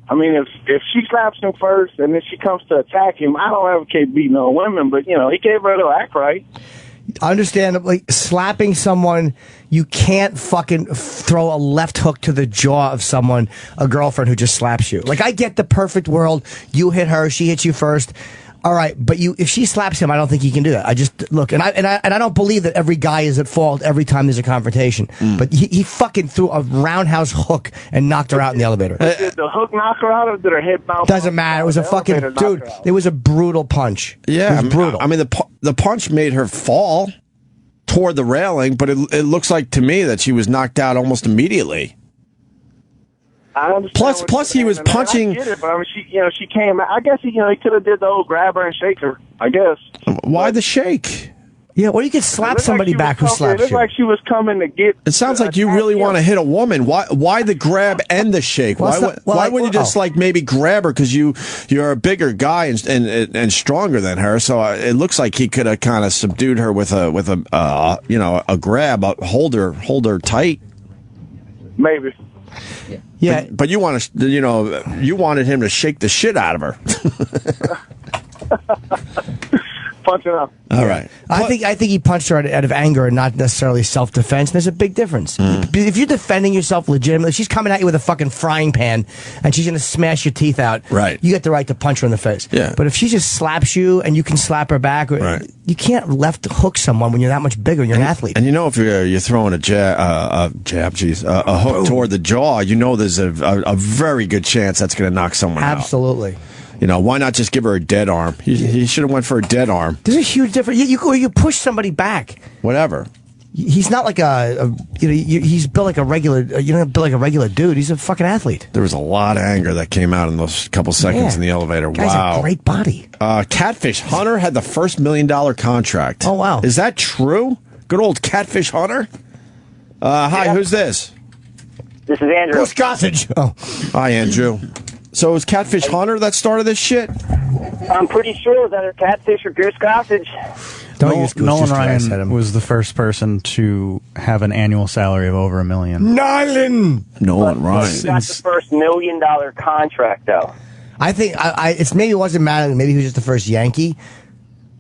Speaker 5: I mean, if she slaps him first and then she comes to attack him, I don't advocate beating on women, but he gave her a little act right.
Speaker 2: Understandably, slapping someone, you can't fucking throw a left hook to the jaw of someone, a girlfriend who just slaps you. Like, I get the perfect world. You hit her, she hits you first. All right, but if she slaps him, I don't think he can do that. I just look, and I don't believe that every guy is at fault every time there's a confrontation. But he fucking threw a roundhouse hook and knocked her out in the elevator.
Speaker 5: Did the hook knock her out, or did her head bounce?
Speaker 2: Doesn't matter. It was a fucking dude. It was a brutal punch.
Speaker 1: Yeah,
Speaker 2: it was brutal.
Speaker 1: I mean, the punch made her fall toward the railing, but it looks like to me that she was knocked out almost immediately. Plus, he was punching.
Speaker 5: I get it, but I mean, she came. I guess he could have did the old grab her and shake her. I guess.
Speaker 1: Why the shake?
Speaker 2: Yeah, or you could slap somebody back who slaps you.
Speaker 5: It looked like she was coming to get.
Speaker 1: It sounds like you really want to hit a woman. Why the grab and the shake? Why wouldn't you just maybe grab her because you're a bigger guy and stronger than her? So it looks like he could have kind of subdued her with a grab, hold her tight.
Speaker 5: Maybe.
Speaker 2: Yeah,
Speaker 1: but you you wanted him to shake the shit out of her.
Speaker 5: Punch it up.
Speaker 1: All right.
Speaker 2: I think he punched her out of anger and not necessarily self-defense. There's a big difference. If you're defending yourself legitimately, she's coming at you with a fucking frying pan and she's going to smash your teeth out.
Speaker 1: Right.
Speaker 2: You get the right to punch her in the face.
Speaker 1: Yeah.
Speaker 2: But if she just slaps you and you can slap her back,
Speaker 1: right.
Speaker 2: You can't left hook someone when you're that much bigger and you're an athlete.
Speaker 1: And if you're throwing a hook toward the jaw, there's a very good chance that's going to knock someone out.
Speaker 2: Absolutely.
Speaker 1: Why not just give her a dead arm? He should have went for a dead arm.
Speaker 2: There's a huge difference. You push somebody back.
Speaker 1: Whatever.
Speaker 2: He's not like he's built like a regular. Built like a regular dude. He's a fucking athlete.
Speaker 1: There was a lot of anger that came out in those couple seconds in the elevator.
Speaker 2: Guy's
Speaker 1: wow,
Speaker 2: a great body.
Speaker 1: Catfish Hunter had the first $1 million contract.
Speaker 2: Oh wow,
Speaker 1: is that true? Good old Catfish Hunter. Hi, who's this?
Speaker 7: This is Andrew.
Speaker 2: Bruce Gossage. Oh,
Speaker 1: hi, Andrew. So it was Catfish Hunter that started this shit?
Speaker 7: I'm pretty sure it was either Catfish or Goose Gossage.
Speaker 3: Nolan Ryan was the first person to have an annual salary of over $1 million.
Speaker 1: Nolan Ryan.
Speaker 7: He got the first $1 million contract, though.
Speaker 2: I think it's maybe it wasn't Madeline. Maybe he was just the first Yankee.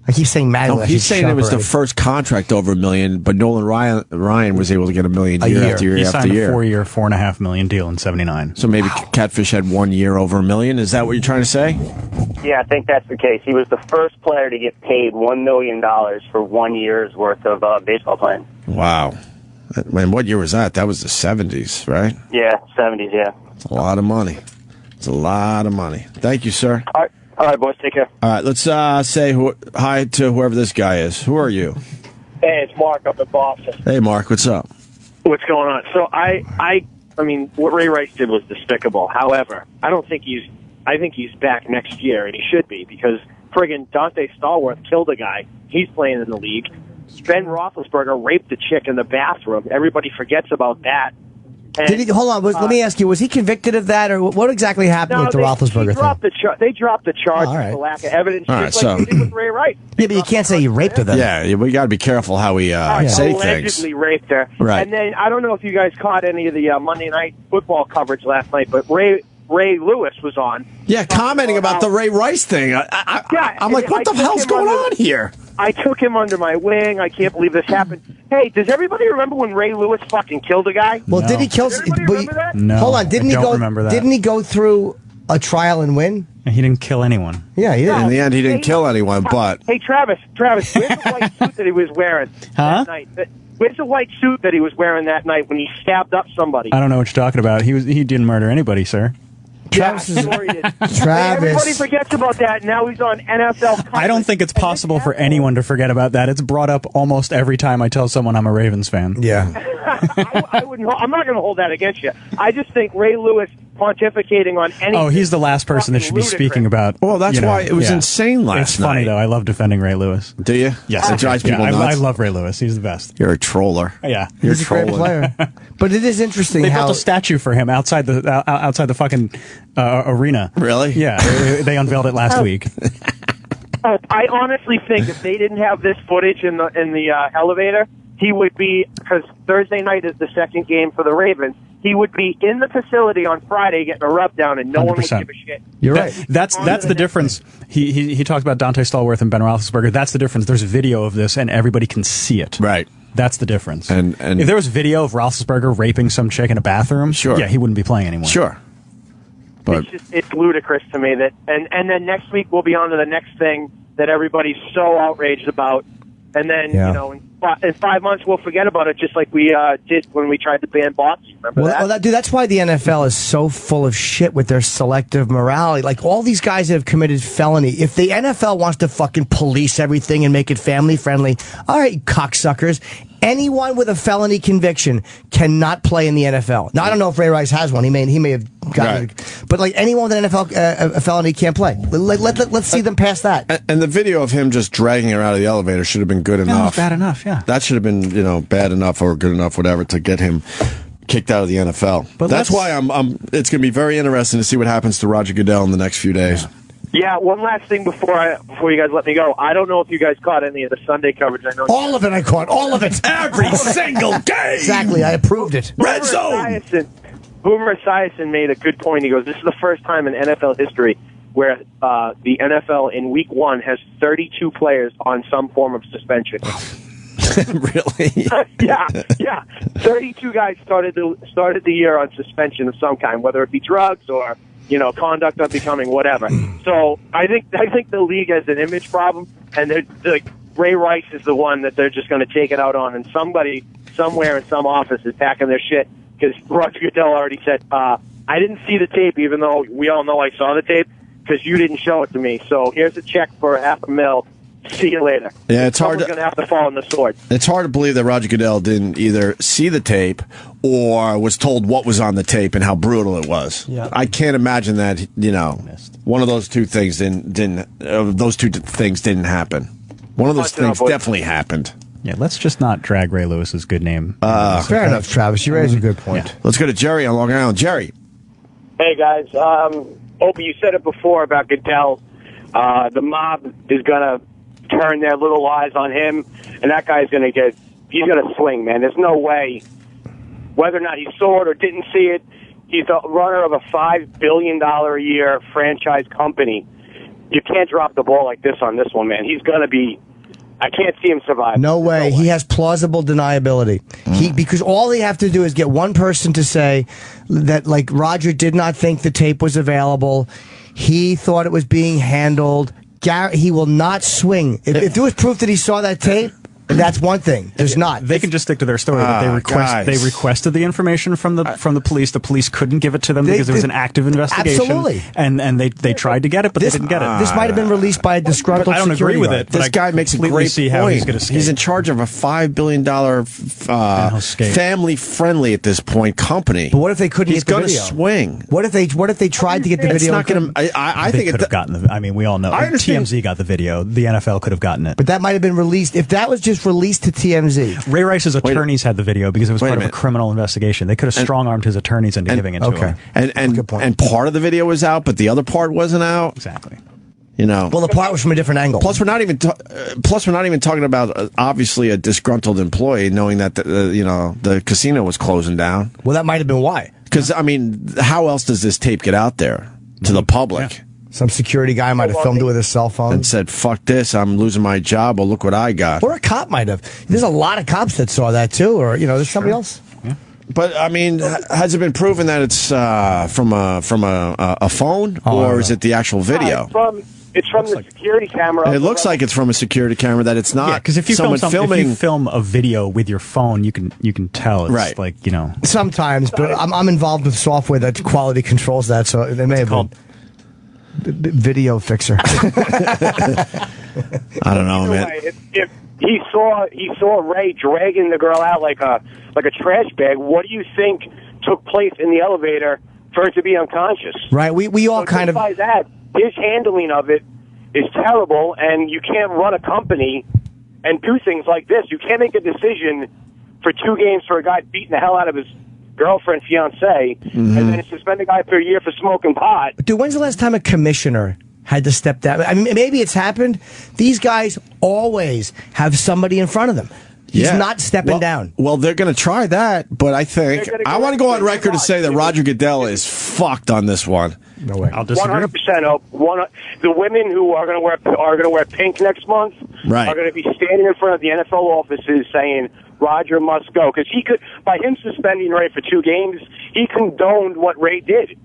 Speaker 2: I keep saying Mattingly.
Speaker 1: No, he's saying it was the first contract over $1 million, but Nolan Ryan was able to get $1 million year after year
Speaker 3: he
Speaker 1: after
Speaker 3: signed
Speaker 1: year.
Speaker 3: a 4-year, $4.5 million deal in '79.
Speaker 1: So maybe Catfish had 1 year over $1 million. Is that what you're trying to say?
Speaker 7: Yeah, I think that's the case. He was the first player to get paid $1 million for 1 year's worth of baseball playing.
Speaker 1: Wow. Man, what year was that? That was the 70s, right?
Speaker 7: Yeah, 70s, yeah.
Speaker 1: It's a lot of money. It's a lot of money. Thank you, sir.
Speaker 7: All right, boys, take care.
Speaker 1: All right, let's say hi to whoever this guy is. Who are you?
Speaker 8: Hey, it's Mark up in Boston.
Speaker 1: Hey, Mark, what's up?
Speaker 8: What's going on? So I mean, what Ray Rice did was despicable. However, I think he's back next year, and he should be, because friggin' Dante Stallworth killed a guy. He's playing in the league. Ben Roethlisberger raped a chick in the bathroom. Everybody forgets about that. And,
Speaker 2: hold on. Let me ask you: was he convicted of that, or what exactly happened with the Roethlisberger thing?
Speaker 8: They dropped the charge
Speaker 2: right.
Speaker 8: for lack of evidence,
Speaker 1: All right,
Speaker 8: just like they did with Ray Rice.
Speaker 2: Yeah, but you can't say he raped her, then.
Speaker 1: Yeah, we got to be careful how we say things.
Speaker 8: Allegedly raped her.
Speaker 1: Right.
Speaker 8: And then I don't know if you guys caught any of the Monday Night Football coverage last night, but Ray Lewis was on.
Speaker 1: Yeah, commenting about the Ray Rice thing. I'm like, what the hell's going on here?
Speaker 8: I took him under my wing. I can't believe this happened. Hey, does everybody remember when Ray Lewis fucking killed a guy?
Speaker 2: Well, did he kill?
Speaker 8: Does everybody remember that?
Speaker 3: No.
Speaker 2: Hold on. Didn't
Speaker 3: I
Speaker 2: he
Speaker 3: don't
Speaker 2: go?
Speaker 3: remember that.
Speaker 2: Didn't he go through a trial and win?
Speaker 3: And he didn't kill anyone.
Speaker 2: Yeah, he did.
Speaker 1: In the end, he didn't kill anyone, but...
Speaker 8: Hey, Travis, where's the white suit that he was wearing that night? Where's the white suit that he was wearing that night when he stabbed up somebody?
Speaker 3: I don't know what you're talking about. He didn't murder anybody, sir.
Speaker 2: Travis is
Speaker 8: Sure he did.
Speaker 2: Travis.
Speaker 8: Everybody forgets about that. Now he's on NFL.
Speaker 3: I don't think it's possible for anyone to forget about that. It's brought up almost every time I tell someone I'm a Ravens fan.
Speaker 2: Yeah.
Speaker 8: I wouldn't. I'm not going to hold that against you. I just think Ray Lewis pontificating on anything.
Speaker 3: Oh, he's the last person that should be speaking about.
Speaker 1: Well, that's why it was insane last night.
Speaker 3: It's funny, though. I love defending Ray Lewis.
Speaker 1: Do you?
Speaker 3: Yes.
Speaker 1: It drives people
Speaker 3: I
Speaker 1: nuts.
Speaker 3: love Ray Lewis. He's the best.
Speaker 1: You're a troller.
Speaker 3: Yeah.
Speaker 1: You're
Speaker 2: He's a great player. But it is interesting
Speaker 3: They
Speaker 2: how
Speaker 3: built a statue for him outside the fucking arena.
Speaker 1: Really?
Speaker 3: Yeah. they unveiled it last week.
Speaker 8: I honestly think if they didn't have this footage in the elevator, he would be, because Thursday night is the second game for the Ravens. He would be in the facility on Friday getting a rub down, and no 100%. One would give a shit.
Speaker 2: You're right.
Speaker 3: That's the difference. He talked about Dante Stallworth and Ben Roethlisberger. That's the difference. There's a video of this, and everybody can see it.
Speaker 1: Right.
Speaker 3: That's the difference.
Speaker 1: And
Speaker 3: if there was video of Roethlisberger raping some chick in a bathroom,
Speaker 1: sure,
Speaker 3: yeah, he wouldn't be playing anymore.
Speaker 1: Sure. But
Speaker 8: It's ludicrous to me that, and then next week we'll be on to the next thing that everybody's so outraged about, and then in 5 months we'll forget about it, just like we did when we tried to ban boxing. Remember that?
Speaker 2: Well, dude, that's why the NFL is so full of shit with their selective morality. Like all these guys that have committed felony. If the NFL wants to fucking police everything and make it family friendly, all right, cocksuckers. Anyone with a felony conviction cannot play in the NFL. Now I don't know if Ray Rice has one. He may have gotten it, but like anyone with an NFL a felony can't play. Let's see them pass that.
Speaker 1: And the video of him just dragging her out of the elevator should have been good enough.
Speaker 3: Bad enough, yeah.
Speaker 1: That should have been bad enough or good enough, whatever, to get him kicked out of the NFL. But that's why it's going to be very interesting to see what happens to Roger Goodell in the next few days.
Speaker 8: Yeah, one last thing before you guys let me go. I don't know if you guys caught any of the Sunday coverage. I know
Speaker 2: all of it. I caught all of it.
Speaker 1: Every single game.
Speaker 2: Exactly. I approved it.
Speaker 1: Red zone.
Speaker 8: Boomer Esiason made a good point. He goes, "This is the first time in NFL history where the NFL in Week 1 has 32 players on some form of suspension."
Speaker 1: Really?
Speaker 8: Yeah. 32 guys started the year on suspension of some kind, whether it be drugs or conduct unbecoming, whatever. So I think the league has an image problem, and Ray Rice is the one that they're just going to take it out on, and somebody somewhere in some office is packing their shit, because Roger Goodell already said, I didn't see the tape, even though we all know I saw the tape, because you didn't show it to me. So here's a check for $500,000. See you later.
Speaker 1: Yeah, it's hard.
Speaker 8: Someone's going to have to fall on the sword.
Speaker 1: It's hard to believe that Roger Goodell didn't either see the tape or was told what was on the tape and how brutal it was.
Speaker 2: Yeah.
Speaker 1: I can't imagine that. One of those two things didn't happen. One of those things definitely happened.
Speaker 3: Yeah, let's just not drag Ray Lewis's good name.
Speaker 2: Fair enough, Travis. You raised a good point.
Speaker 3: Yeah.
Speaker 1: Let's go to Jerry on Long Island. Jerry.
Speaker 5: Hey, guys. Opie, you said it before about Goodell. The mob is going to turn their little eyes on him, and that guy's going to he's going to swing, man. There's no way, whether or not he saw it or didn't see it, he's the runner of a $5 billion a year franchise company.
Speaker 8: you can't drop the ball like this on this one, man. He's going to be. I can't see him survive.
Speaker 2: No way. He has plausible deniability. Because all they have to do is get one person to say that, like, Roger did not think the tape was available. He thought it was being handled. He will not swing. If there was proof that he saw that tape, that's one thing. There's not.
Speaker 3: They can just stick to their story. That they requested the information from the police. The police couldn't give it to them because there was an active investigation.
Speaker 2: Absolutely.
Speaker 3: And they tried to get it, but they didn't get it.
Speaker 2: This might have been released by a disgruntled
Speaker 3: I don't agree with it.
Speaker 1: This guy makes a great
Speaker 3: see
Speaker 1: point.
Speaker 3: How he's going to
Speaker 1: He's in charge of a $5 billion family-friendly at this point company.
Speaker 2: But what if they couldn't get the video?
Speaker 1: He's going to swing.
Speaker 2: What if they tried to get the video?
Speaker 1: It's not going to. I think
Speaker 3: they could have gotten the. I mean, we all know. TMZ got the video. The NFL could have gotten it.
Speaker 2: But that might have been released. If that was just released to TMZ.
Speaker 3: Ray Rice's attorneys had the video because it was part of a criminal investigation. They could have strong-armed his attorneys into giving it to him.
Speaker 1: And part of the video was out, but the other part wasn't out.
Speaker 3: Exactly.
Speaker 1: You know.
Speaker 2: Well, the part was from a different angle.
Speaker 1: Plus, we're not even talking about obviously a disgruntled employee knowing that the casino was closing down.
Speaker 2: Well, that might have been why.
Speaker 1: Because I mean, how else does this tape get out there to the public?
Speaker 2: Yeah. Some security guy might have filmed it with his cell phone
Speaker 1: and said, "Fuck this! I'm losing my job. Well, look what I got."
Speaker 2: Or a cop might have. There's a lot of cops that saw that too. Or there's somebody else.
Speaker 3: Yeah.
Speaker 1: But I mean, has it been proven that it's from a phone, or is it the actual video?
Speaker 8: It's from the security camera.
Speaker 1: It looks like it's from a security camera. That it's not.
Speaker 3: Because if you
Speaker 1: someone filming,
Speaker 3: if you film a video with your phone, you can tell. It's
Speaker 1: right.
Speaker 3: Like
Speaker 2: Sometimes, but I'm involved with software that quality controls that, so they may have been. Video fixer.
Speaker 1: I don't know, man.
Speaker 8: If he saw Ray dragging the girl out like a trash bag, what do you think took place in the elevator for her to be unconscious?
Speaker 2: Right. We all kind of.
Speaker 8: By that, his handling of it is terrible, and you can't run a company and do things like this. You can't make a decision for 2 games for a guy beating the hell out of his girlfriend, fiance, and then suspend a guy for a year for smoking pot.
Speaker 2: Dude, when's the last time a commissioner had to step down? I mean, maybe it's happened. These guys always have somebody in front of them. He's not stepping down.
Speaker 1: Well, they're going to try that, but I think I want to go on record to say that Roger Goodell is fucked on this one.
Speaker 2: No way.
Speaker 3: I'll disagree.
Speaker 8: 100%. The women who are going to wear pink next month are going to be standing in front of the NFL offices saying Roger must go, because he could, by him suspending Ray for 2 games, he condoned what Ray did.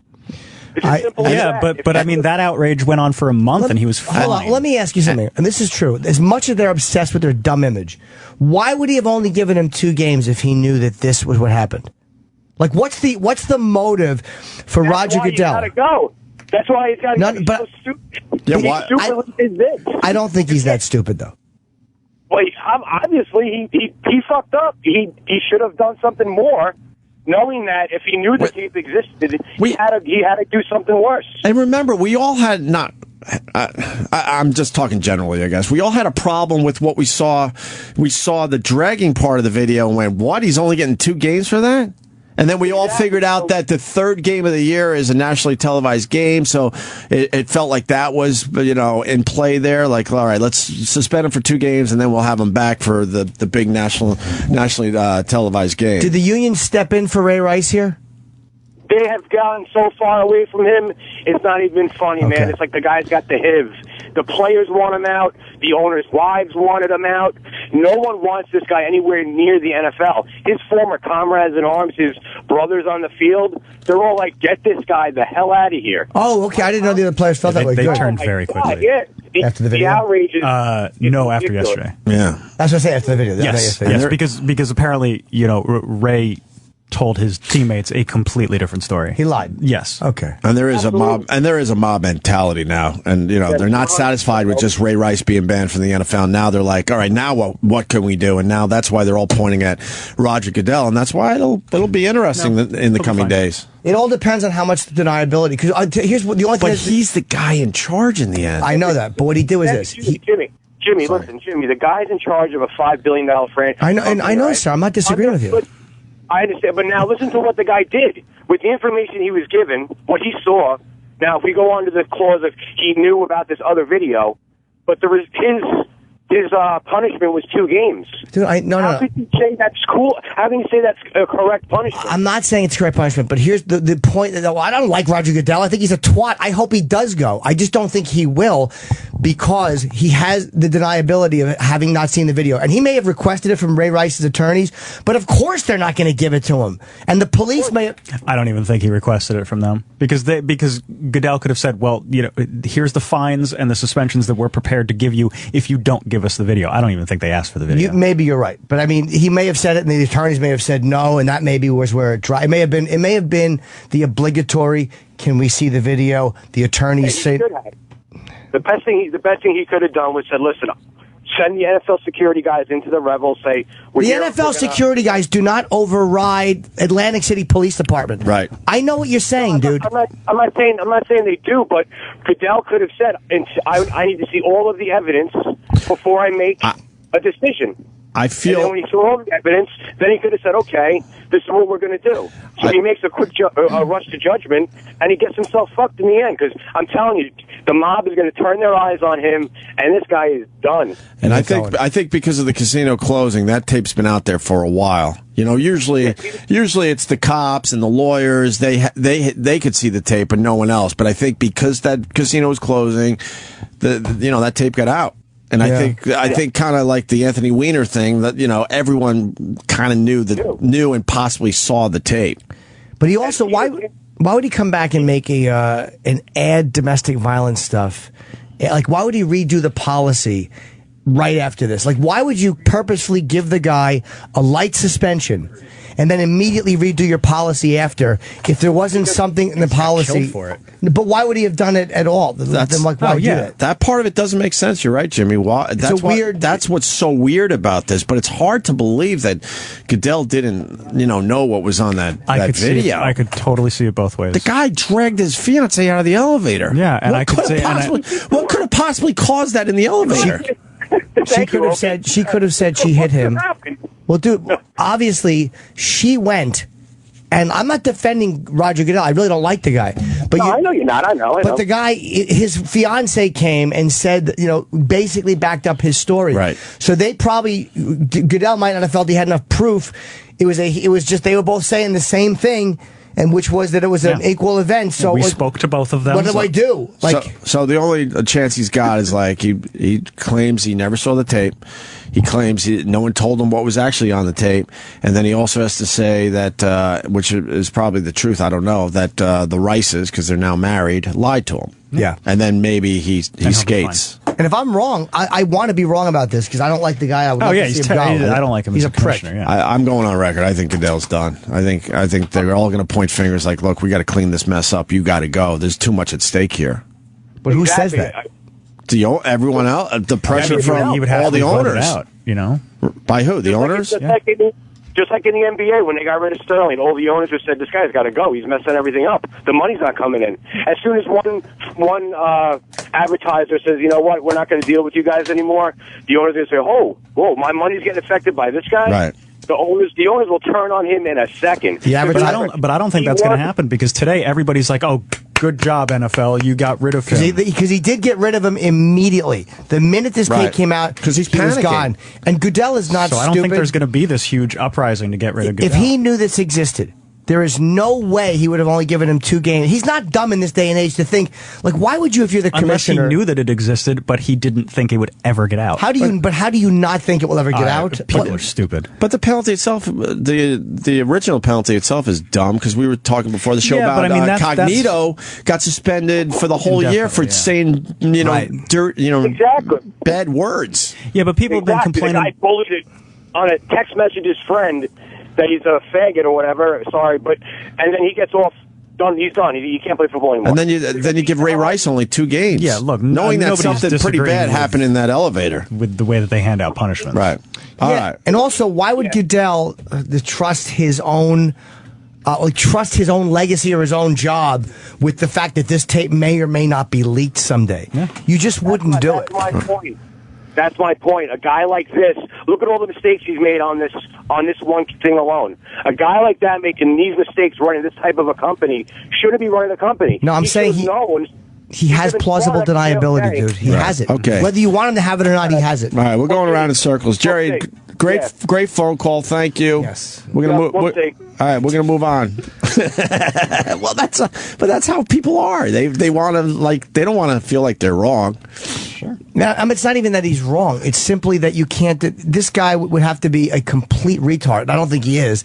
Speaker 8: It's as simple as that.
Speaker 3: But I mean, that outrage went on for a month, and he was fine.
Speaker 2: Hold on, let me ask you something, and this is true. As much as they're obsessed with their dumb image, why would he have only given him 2 games if he knew that this was what happened? Like, what's the motive for Roger Goodell?
Speaker 8: That's why he's got to go. That's why he's got to go. So stupid.
Speaker 1: Yeah,
Speaker 8: stupid is this?
Speaker 2: I don't think he's that stupid, though.
Speaker 8: Well, obviously, he fucked up. He should have done something more, knowing that if he knew the tape existed, he had to do something worse.
Speaker 1: And remember, we all had I'm just talking generally, I guess. We all had a problem with what we saw. We saw the dragging part of the video and went, what? He's only getting 2 games for that? And then we all figured out that the 3rd game of the year is a nationally televised game, so it felt like that was, in play there. Like, all right, let's suspend him for 2 games, and then we'll have him back for the big nationally televised game.
Speaker 2: Did the union step in for Ray Rice here?
Speaker 8: They have gotten so far away from him, it's not even funny, man. It's like the guy's got the HIV. The players want him out. The owners' wives wanted him out. No one wants this guy anywhere near the NFL. His former comrades in arms, his brothers on the field, they're all like, get this guy the hell out of here.
Speaker 2: Oh, okay. I didn't know the other players felt that way.
Speaker 3: They turned very quickly.
Speaker 2: After the video?
Speaker 8: The outrage is
Speaker 3: no, after yesterday.
Speaker 1: Yeah.
Speaker 2: That's what I say after the video.
Speaker 3: Yes, because apparently, Ray told his teammates a completely different story.
Speaker 2: He lied.
Speaker 3: Yes.
Speaker 2: Okay.
Speaker 1: And there is a mob mentality now. And they're not satisfied with just Ray Rice being banned from the NFL. Now they're like, all right, now what can we do? And now that's why they're all pointing at Roger Goodell, and that's why it'll be interesting in the coming days.
Speaker 2: It all depends on how much deniability. Because here's what the only thing.
Speaker 1: But he's the guy in charge in the end.
Speaker 2: I know that. But what he did was this.
Speaker 8: Jimmy, listen, Jimmy. The guy's in charge of a $5 billion franchise.
Speaker 2: I know, sir. I'm not disagreeing with you.
Speaker 8: I understand, but now listen to what the guy did. With the information he was given, what he saw, now if we go on to the clause of he knew about this other video, but there was his punishment was 2 games.
Speaker 2: Dude,
Speaker 8: How can you say that's cool? How can you say that's a correct punishment?
Speaker 2: I'm not saying it's correct punishment, but here's the point. Well, I don't like Roger Goodell. I think he's a twat. I hope he does go. I just don't think he will, because he has the deniability of having not seen the video. And he may have requested it from Ray Rice's attorneys, but of course they're not going to give it to him. And the police may have...
Speaker 3: I don't even think he requested it from them, because Goodell could have said, well, here's the fines and the suspensions that we're prepared to give you if you don't give us the video. I don't even think they asked for the video.
Speaker 2: Maybe you're right, but I mean, he may have said it, and the attorneys may have said no, and that maybe was where it may have been the obligatory. Can we see the video? The attorneys say
Speaker 8: the best thing he could have done was said, listen, send the NFL security guys into the Rebels. Say
Speaker 2: the NFL security guys do not override Atlantic City Police Department.
Speaker 1: Right.
Speaker 2: I know what you're saying, dude.
Speaker 8: I'm not saying they do, but Goodell could have said, I need to see all of the evidence before I make a decision.
Speaker 1: I feel.
Speaker 8: And then when he saw all the evidence, then he could have said, "Okay, this is what we're going to do." So he makes a quick rush to judgment, and he gets himself fucked in the end. Because I'm telling you, the mob is going to turn their eyes on him, and this guy is done.
Speaker 1: And I think because of the casino closing, that tape's been out there for a while. Usually it's the cops and the lawyers. They could see the tape, and no one else. But I think because that casino was closing, that tape got out. And I think kind of like the Anthony Weiner thing, that everyone kind of knew and possibly saw the tape.
Speaker 2: But he also why would he come back and make an add domestic violence stuff? Like, why would he redo the policy right after this? Like, why would you purposefully give the guy a light suspension and then immediately redo your policy after if there wasn't something in the policy
Speaker 3: for it?
Speaker 2: But why would he have done it at all? That
Speaker 1: part of it doesn't make sense. You're right, Jimmy. That's what's so weird about this. But it's hard to believe that Goodell didn't, know what was on that video.
Speaker 3: I could totally see it both ways.
Speaker 1: The guy dragged his fiancée out of the elevator.
Speaker 3: Yeah, and
Speaker 1: what could have possibly caused that in the elevator?
Speaker 2: She could have said she hit him. Well, dude, obviously she went. And I'm not defending Roger Goodell. I really don't like the guy. But
Speaker 8: I know you're not. I know.
Speaker 2: But the guy, his fiance came and said, basically backed up his story.
Speaker 1: Right.
Speaker 2: So Goodell might not have felt he had enough proof. It was just they were both saying the same thing, and which was that it was an equal event. So
Speaker 3: we spoke to both of them.
Speaker 2: What do I do?
Speaker 1: So the only chance he's got is he claims he never saw the tape. He claims no one told him what was actually on the tape, and then he also has to say that, which is probably the truth, I don't know, that the Rices, because they're now married, lied to him.
Speaker 2: Yeah.
Speaker 1: And then maybe he skates.
Speaker 2: And if I'm wrong, I want to be wrong about this, because I don't like the guy. I would love to see him go.
Speaker 3: I don't like him.
Speaker 2: He's
Speaker 3: as
Speaker 2: a prick.
Speaker 3: Yeah.
Speaker 1: I'm going on record. I think Goodell's done. I think they're all going to point fingers like, look, we got to clean this mess up. You got to go. There's too much at stake here.
Speaker 2: But who says that?
Speaker 1: Everyone else? The pressure from all the owners.
Speaker 3: Out,
Speaker 1: By who? The owners?
Speaker 8: Just like in the NBA, when they got rid of Sterling, all the owners just said, this guy's got to go. He's messing everything up. The money's not coming in. As soon as one advertiser says, you know what, we're not going to deal with you guys anymore, the owners are going to say, whoa, my money's getting affected by this guy?
Speaker 1: Right.
Speaker 8: The owners will turn on him in a second.
Speaker 3: But I don't think that's going to happen, because today everybody's like, oh, good job, NFL, you got rid of him.
Speaker 2: Because he did get rid of him immediately. The minute this kid came out,
Speaker 1: because he
Speaker 2: was gone. And Goodell is not
Speaker 3: stupid. So I don't think there's going to be this huge uprising to get rid of Goodell.
Speaker 2: If he knew this existed, there is no way he would have only given him 2 games. He's not dumb in this day and age to think, why would you, if you're the commissioner?
Speaker 3: Unless he knew that it existed, but he didn't think it would ever get out.
Speaker 2: How do you not think it will ever get out?
Speaker 3: People are stupid.
Speaker 1: But the penalty itself, the original penalty itself is dumb, because we were talking before the show about Cognito got suspended for the whole year for saying, dirt,
Speaker 8: exactly.
Speaker 1: bad words.
Speaker 3: Yeah, but people have been complaining.
Speaker 8: The guy bullied on a text message his friend that he's a faggot or whatever. Sorry, and then he gets off. Done. He's done. He can't play football anymore.
Speaker 1: And then you give Ray Rice only 2 games.
Speaker 3: Yeah, look,
Speaker 1: knowing that something pretty bad happened in that elevator
Speaker 3: with the way that they hand out punishments.
Speaker 1: Right. All right.
Speaker 2: And also, why would Goodell trust his own legacy or his own job with the fact that this tape may or may not be leaked someday? Yeah. You just wouldn't do it.
Speaker 8: That's my point. That's my point. A guy like this, look at all the mistakes he's made on this one thing alone. A guy like that making these mistakes running this type of a company shouldn't be running a company.
Speaker 2: No, I'm saying He has plausible deniability, dude. He has it.
Speaker 1: Okay.
Speaker 2: Whether you want him to have it or not, he has it.
Speaker 1: All right, we're going around in circles. Jerry, great phone call. Thank you.
Speaker 2: Yes.
Speaker 1: We're gonna move. All right, we're gonna move on. Well, that's how people are. They want to they don't want to feel like they're wrong.
Speaker 2: Sure. Now, it's not even that he's wrong. It's simply that you can't. This guy would have to be a complete retard. I don't think he is.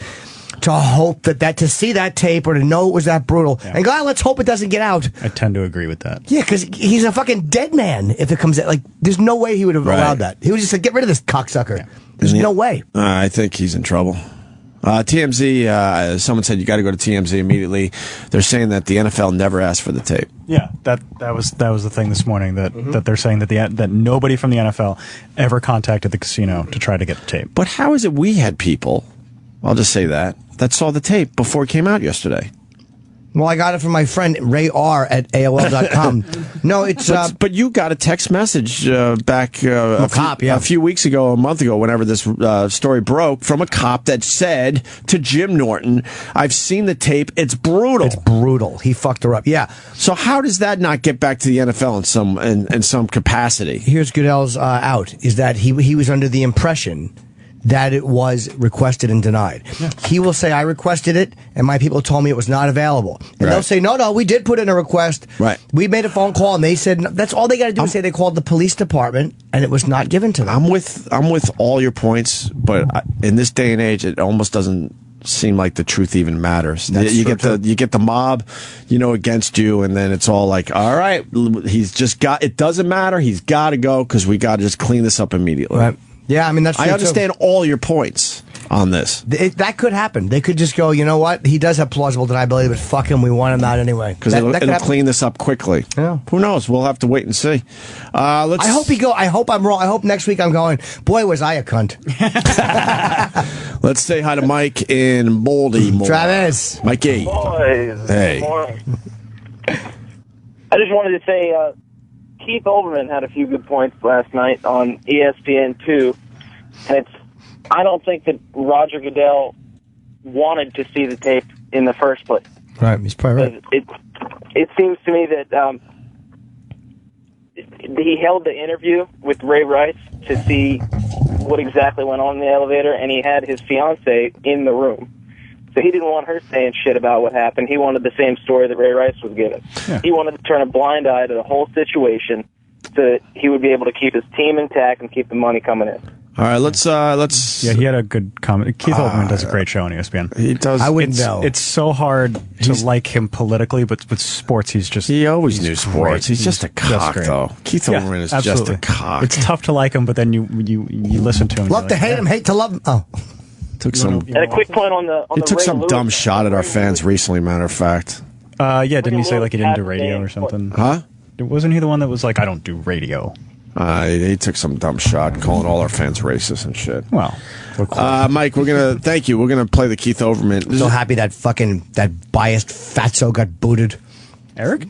Speaker 2: To hope that to see that tape or to know it was that brutal. Yeah. And God, let's hope it doesn't get out.
Speaker 3: I tend to agree with that.
Speaker 2: Yeah, because he's a fucking dead man if it comes out. Like, there's no way he would have allowed that. He would just say, get rid of this cocksucker. Yeah. There's no way.
Speaker 1: I think he's in trouble. TMZ, someone said you got to go to TMZ immediately. They're saying that the NFL never asked for the tape.
Speaker 3: Yeah, that was the thing this morning that they're saying that nobody from the NFL ever contacted the casino to try to get the tape.
Speaker 1: But how is it we had people? I'll just say that saw the tape before it came out yesterday.
Speaker 2: Well, I got it from my friend Ray R at AOL.com. No, it's
Speaker 1: but you got a text message back a few weeks ago, a month ago, whenever this story broke, from a cop that said to Jim Norton, "I've seen the tape. It's brutal.
Speaker 2: It's brutal. He fucked her up." Yeah.
Speaker 1: So how does that not get back to the NFL in some capacity?
Speaker 2: Here's Goodell's out. Is that he was under the impression that it was requested and denied. Yeah. He will say, I requested it, and my people told me it was not available. And they'll say, no, we did put in a request.
Speaker 1: Right.
Speaker 2: We made a phone call, and they said, no. That's all they got to do is say they called the police department, and it was not given to them.
Speaker 1: I'm with all your points, but in this day and age, it almost doesn't seem like the truth even matters. You get the mob, against you, and then it's all like, all right, it doesn't matter. He's got to go because we got to just clean this up immediately.
Speaker 2: Right. Yeah, I mean, that's true.
Speaker 1: I understand all your points on this.
Speaker 2: That could happen. They could just go, you know what? He does have plausible deniability, but fuck him, we want him out anyway.
Speaker 1: Because it'll clean this up quickly.
Speaker 2: Yeah.
Speaker 1: Who knows? We'll have to wait and see.
Speaker 2: I hope I'm wrong. I hope next week I'm going, boy, was I a cunt.
Speaker 1: Let's say hi to Mike in Baltimore.
Speaker 2: Travis.
Speaker 1: Mikey.
Speaker 9: Boys.
Speaker 1: Hey.
Speaker 9: I just wanted to say, Keith Olbermann had a few good points last night on ESPN2, and I don't think that Roger Goodell wanted to see the tape in the first place.
Speaker 2: Right, he's probably right.
Speaker 9: It seems to me that he held the interview with Ray Rice to see what exactly went on in the elevator, and he had his fiancée in the room. So he didn't want her saying shit about what happened. He wanted the same story that Ray Rice was given. Yeah. He wanted to turn a blind eye to the whole situation so that he would be able to keep his team intact and keep the money coming in.
Speaker 1: All right, let's.
Speaker 3: Yeah, he had a good comment. Keith Olbermann does a great show on ESPN.
Speaker 1: He does.
Speaker 2: I wouldn't know.
Speaker 3: It's so hard to like him politically, but with sports, he
Speaker 1: always knew sports. He's just a cock, though. Keith Olbermann is
Speaker 3: absolutely.
Speaker 1: just a cock.
Speaker 3: It's tough to like him, but then you listen to him.
Speaker 2: Love to hate him, hate to love him. Oh.
Speaker 9: And a quick point on the.
Speaker 1: He took some dumb shot at our fans recently. Matter of fact.
Speaker 3: Yeah, didn't he say like he didn't do radio or something?
Speaker 1: Huh?
Speaker 3: Wasn't he the one that was like, I don't do radio?
Speaker 1: He took some dumb shot, calling all our fans racist and shit.
Speaker 3: Well,
Speaker 1: Mike, thank you. We're gonna play the Keith Olbermann.
Speaker 2: I'm so happy that biased fatso got booted.
Speaker 3: Eric?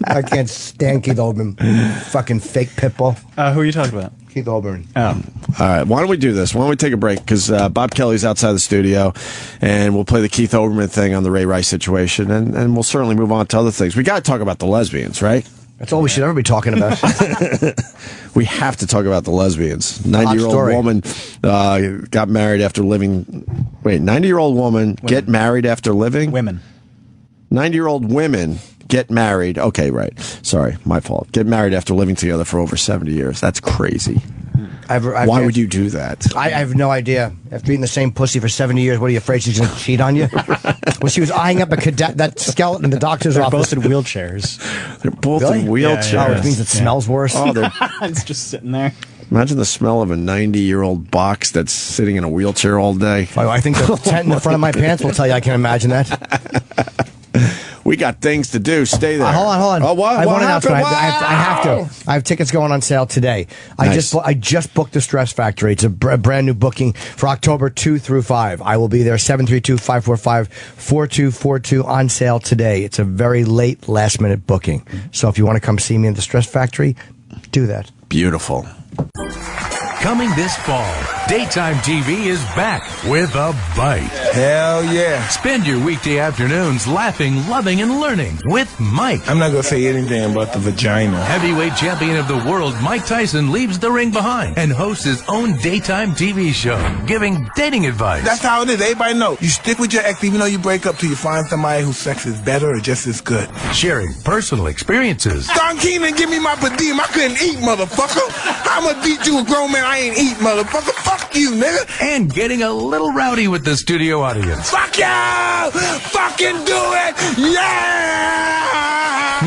Speaker 2: I can't stand Keith Olbermann. Fucking fake pitbull.
Speaker 3: Who are you talking about?
Speaker 2: Keith Olbermann.
Speaker 1: All right, why don't we do this? Why don't we take a break? Because Bob Kelly's outside the studio, and we'll play the Keith Olbermann thing on the Ray Rice situation, and we'll certainly move on to other things. We got to talk about the lesbians, right?
Speaker 2: That's all we should ever be talking about.
Speaker 1: We have to talk about the lesbians. 90-year-old woman got married after living... Wait, 90-year-old woman get married after living?
Speaker 3: Women.
Speaker 1: 90-year-old women get married. Okay, right. Sorry, my fault. Get married after living together for over 70 years. That's crazy. Why would you do that?
Speaker 2: I have no idea. After eating the same pussy for 70 years, what are you afraid she's going to cheat on you? Well, she was eyeing up a cadet, that skeleton in the doctor's office.
Speaker 3: They're both in wheelchairs.
Speaker 1: They're both in wheelchairs.
Speaker 2: Yeah. Oh, which means it smells worse.
Speaker 1: Oh,
Speaker 3: it's just sitting there.
Speaker 1: Imagine the smell of a 90-year-old box that's sitting in a wheelchair all day.
Speaker 2: Oh, I think the tent in the front of my pants will tell you I can imagine that.
Speaker 1: We got things to do. Stay there.
Speaker 2: Hold on.
Speaker 1: Oh, what?
Speaker 2: I want to announce
Speaker 1: happened?
Speaker 2: I have to. I have tickets going on sale today.
Speaker 1: Nice.
Speaker 2: I just booked the Stress Factory. It's a brand new booking for October 2 through 5. I will be there 732-545-4242 on sale today. It's a very late, last-minute booking. So if you want to come see me at the Stress Factory, do that.
Speaker 1: Beautiful.
Speaker 10: Coming this fall, Daytime TV is back with a bite.
Speaker 11: Hell yeah.
Speaker 10: Spend your weekday afternoons laughing, loving, and learning with Mike.
Speaker 11: I'm not going to say anything about the vagina.
Speaker 10: Heavyweight champion of the world, Mike Tyson, leaves the ring behind and hosts his own daytime TV show, giving dating advice.
Speaker 11: That's how it is. Everybody knows. You stick with your ex even though you break up till you find somebody whose sex is better or just as good.
Speaker 10: Sharing personal experiences.
Speaker 11: Don Keenan, give me my per diem. I couldn't eat, motherfucker. I'm going to beat you a grown man. I ain't eat, motherfucker. Fuck you, nigga.
Speaker 10: And getting a little rowdy with the studio audience.
Speaker 11: Fuck you! Fucking do it! Yeah!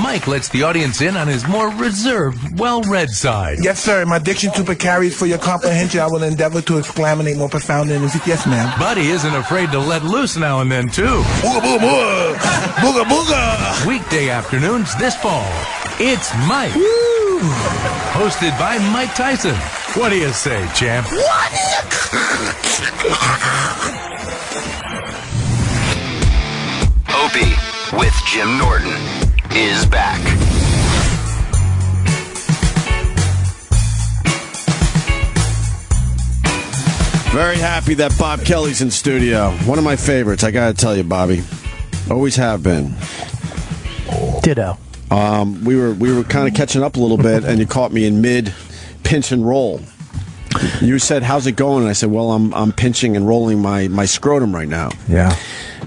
Speaker 10: Mike lets the audience in on his more reserved, well-read side.
Speaker 11: Yes, sir. My diction super carries for your comprehension. I will endeavor to exclamate more profound than this. Yes, ma'am.
Speaker 10: But he isn't afraid to let loose now and then, too.
Speaker 11: Booga, booga, booga. Booga, booga.
Speaker 10: Weekday afternoons this fall. It's Mike.
Speaker 11: Woo.
Speaker 10: Hosted by Mike Tyson. What do you say, champ?
Speaker 12: Opie with Jim Norton is back.
Speaker 1: Very happy that Bob Kelly's in studio. One of my favorites, I gotta tell you, Bobby. Always have been.
Speaker 2: Ditto.
Speaker 1: We were kind of catching up a little bit, and you caught me in mid pinch and roll. You said, "How's it going?" And I said, "Well, I'm pinching and rolling my scrotum right now."
Speaker 2: Yeah.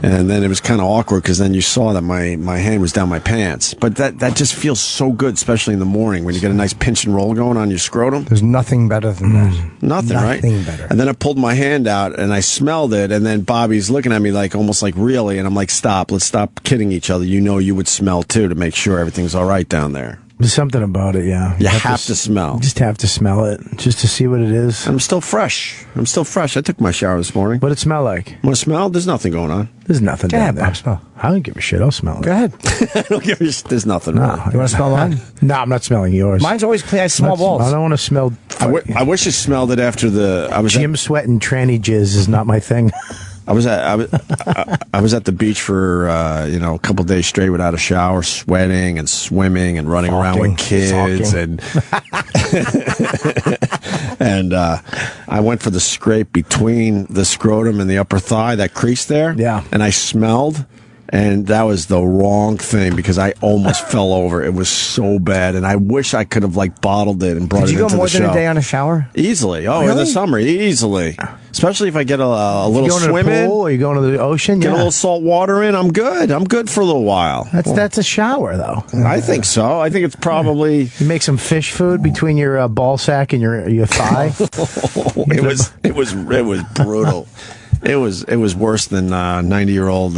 Speaker 1: And then it was kind of awkward because then you saw that my hand was down my pants. But that just feels so good, especially in the morning when you get a nice pinch and roll going on your scrotum.
Speaker 2: There's nothing better than that.
Speaker 1: Nothing, right?
Speaker 2: Nothing better.
Speaker 1: And then I pulled my hand out and I smelled it, and then Bobby's looking at me like almost like really, and I'm like, "Stop! Let's stop kidding each other. You know you would smell too to make sure everything's all right down there."
Speaker 2: There's something about it, yeah.
Speaker 1: You have to smell.
Speaker 2: You just have to smell it, just to see what it is.
Speaker 1: I'm still fresh. I took my shower this morning.
Speaker 2: What'd it smell like?
Speaker 1: Want to smell? There's nothing going on.
Speaker 2: There's nothing
Speaker 1: Go ahead,
Speaker 2: down there.
Speaker 1: Bob, smell.
Speaker 2: I don't give a shit. I'll smell it.
Speaker 1: Go ahead. I don't give a shit. There's nothing.
Speaker 2: No.
Speaker 1: Really.
Speaker 2: You want to smell mine? No, I'm not smelling yours.
Speaker 13: Mine's always clean. I have small balls.
Speaker 2: I don't want to smell.
Speaker 1: I wish you smelled it after the.
Speaker 2: Jim sweat and tranny jizz is not my thing.
Speaker 1: I was at the beach for a couple days straight without a shower, sweating and swimming and running around with kids and and I went for the scrape between the scrotum and the upper thigh, that crease there.
Speaker 2: Yeah,
Speaker 1: and I smelled. And that was the wrong thing because I almost fell over. It was so bad, and I wish I could have bottled it and brought it into the show.
Speaker 13: Did you go more than a day on a shower?
Speaker 1: Easily. Oh,
Speaker 13: really?
Speaker 1: In the summer, easily. Especially if I get a little swim
Speaker 2: to the
Speaker 1: in.
Speaker 2: pool, or you going to the ocean?
Speaker 1: Get a little salt water in. I'm good. I'm good for a little while.
Speaker 2: That's a shower, though.
Speaker 1: I think so. I think it's probably.
Speaker 2: You make some fish food between your ball sack and your thigh.
Speaker 1: It was brutal. It was worse than 90-year-old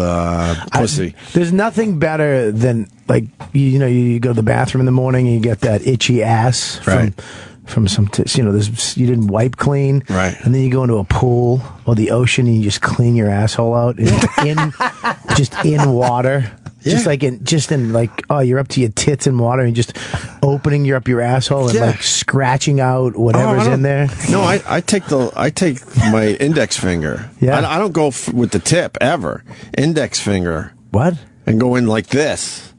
Speaker 1: pussy.
Speaker 2: There's nothing better than you go to the bathroom in the morning and you get that itchy ass from some you didn't wipe clean,
Speaker 1: right?
Speaker 2: And then you go into a pool or the ocean and you just clean your asshole out in water.
Speaker 1: Yeah.
Speaker 2: You're up to your tits in water and just opening your asshole and scratching out whatever's in there.
Speaker 1: No, I take my index finger.
Speaker 2: Yeah.
Speaker 1: I don't go with the tip ever. Index finger.
Speaker 2: What?
Speaker 1: And go in like this.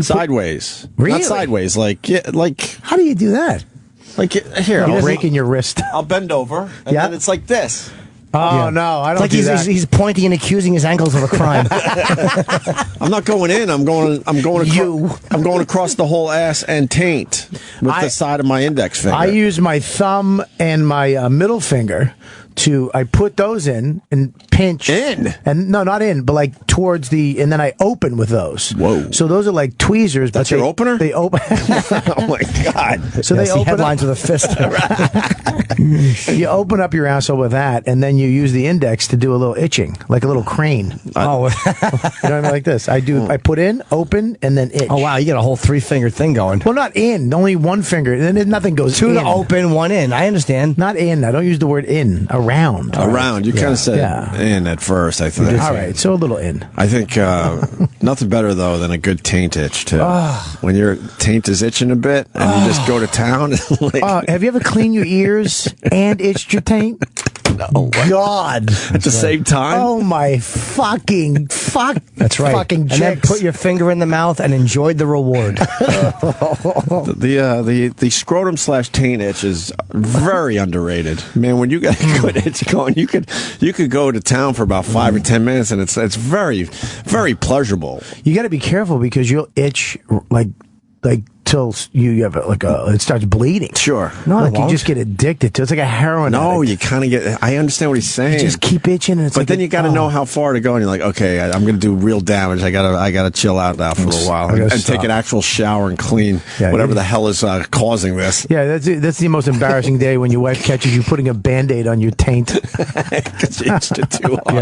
Speaker 1: Sideways.
Speaker 2: Really?
Speaker 1: Not sideways. Like
Speaker 2: how do you do that?
Speaker 1: Like here,
Speaker 2: You're breaking your wrist.
Speaker 1: I'll bend over, and then it's like this.
Speaker 2: Oh no, I don't do that.
Speaker 13: He's pointing and accusing his ankles of a crime.
Speaker 1: I'm not going in. I'm going across the whole ass and taint with the side of my index finger.
Speaker 2: I use my thumb and my middle finger I put those in and pinch
Speaker 1: in,
Speaker 2: and no, not in, but towards and then I open with those.
Speaker 1: Whoa!
Speaker 2: So those are like tweezers.
Speaker 1: That's your opener.
Speaker 2: They open.
Speaker 1: Oh my god!
Speaker 2: So they open
Speaker 13: headlines with a fist.
Speaker 2: You open up your asshole with that, and then you use the index to do a little itching, like a little crane. You know what I mean? Like this. I put in, open, and then itch.
Speaker 13: Oh wow, you got a whole 3-finger thing going.
Speaker 2: Well, not in, only one finger, and then nothing goes
Speaker 13: Two
Speaker 2: in.
Speaker 13: to open, one in. I understand.
Speaker 2: Not in. I don't use the word in. Around.
Speaker 1: You kind of said in at first, I think.
Speaker 2: All right, so a little in.
Speaker 1: I think nothing better, though, than a good taint itch, too. When your taint is itching a bit and you just go to town.
Speaker 2: Have you ever cleaned your ears and itched your taint? God.
Speaker 1: At the same time?
Speaker 2: Oh, my fucking That's right.
Speaker 13: Fucking
Speaker 2: and then
Speaker 13: chicks.
Speaker 2: put your finger in the mouth and enjoyed the reward.
Speaker 1: The scrotum / taint itch is very underrated. Man, when you got a good itch going, you could go to town for about 5 or 10 minutes, and it's very, very pleasurable.
Speaker 2: You got to be careful because you'll itch like till you have it starts bleeding.
Speaker 1: Sure.
Speaker 2: No, like you just get addicted to it. It's like a heroin addict.
Speaker 1: You kind of get. I understand what he's saying.
Speaker 2: You just keep itching, and it's
Speaker 1: but then you got to know how far to go, and you're like, okay, I'm going to do real damage. I gotta chill out now for a little while and take an actual shower and clean whatever the hell is causing this.
Speaker 2: Yeah, that's the most embarrassing day when your wife catches you putting a Band-Aid on your taint.
Speaker 1: Because you itched it too hard.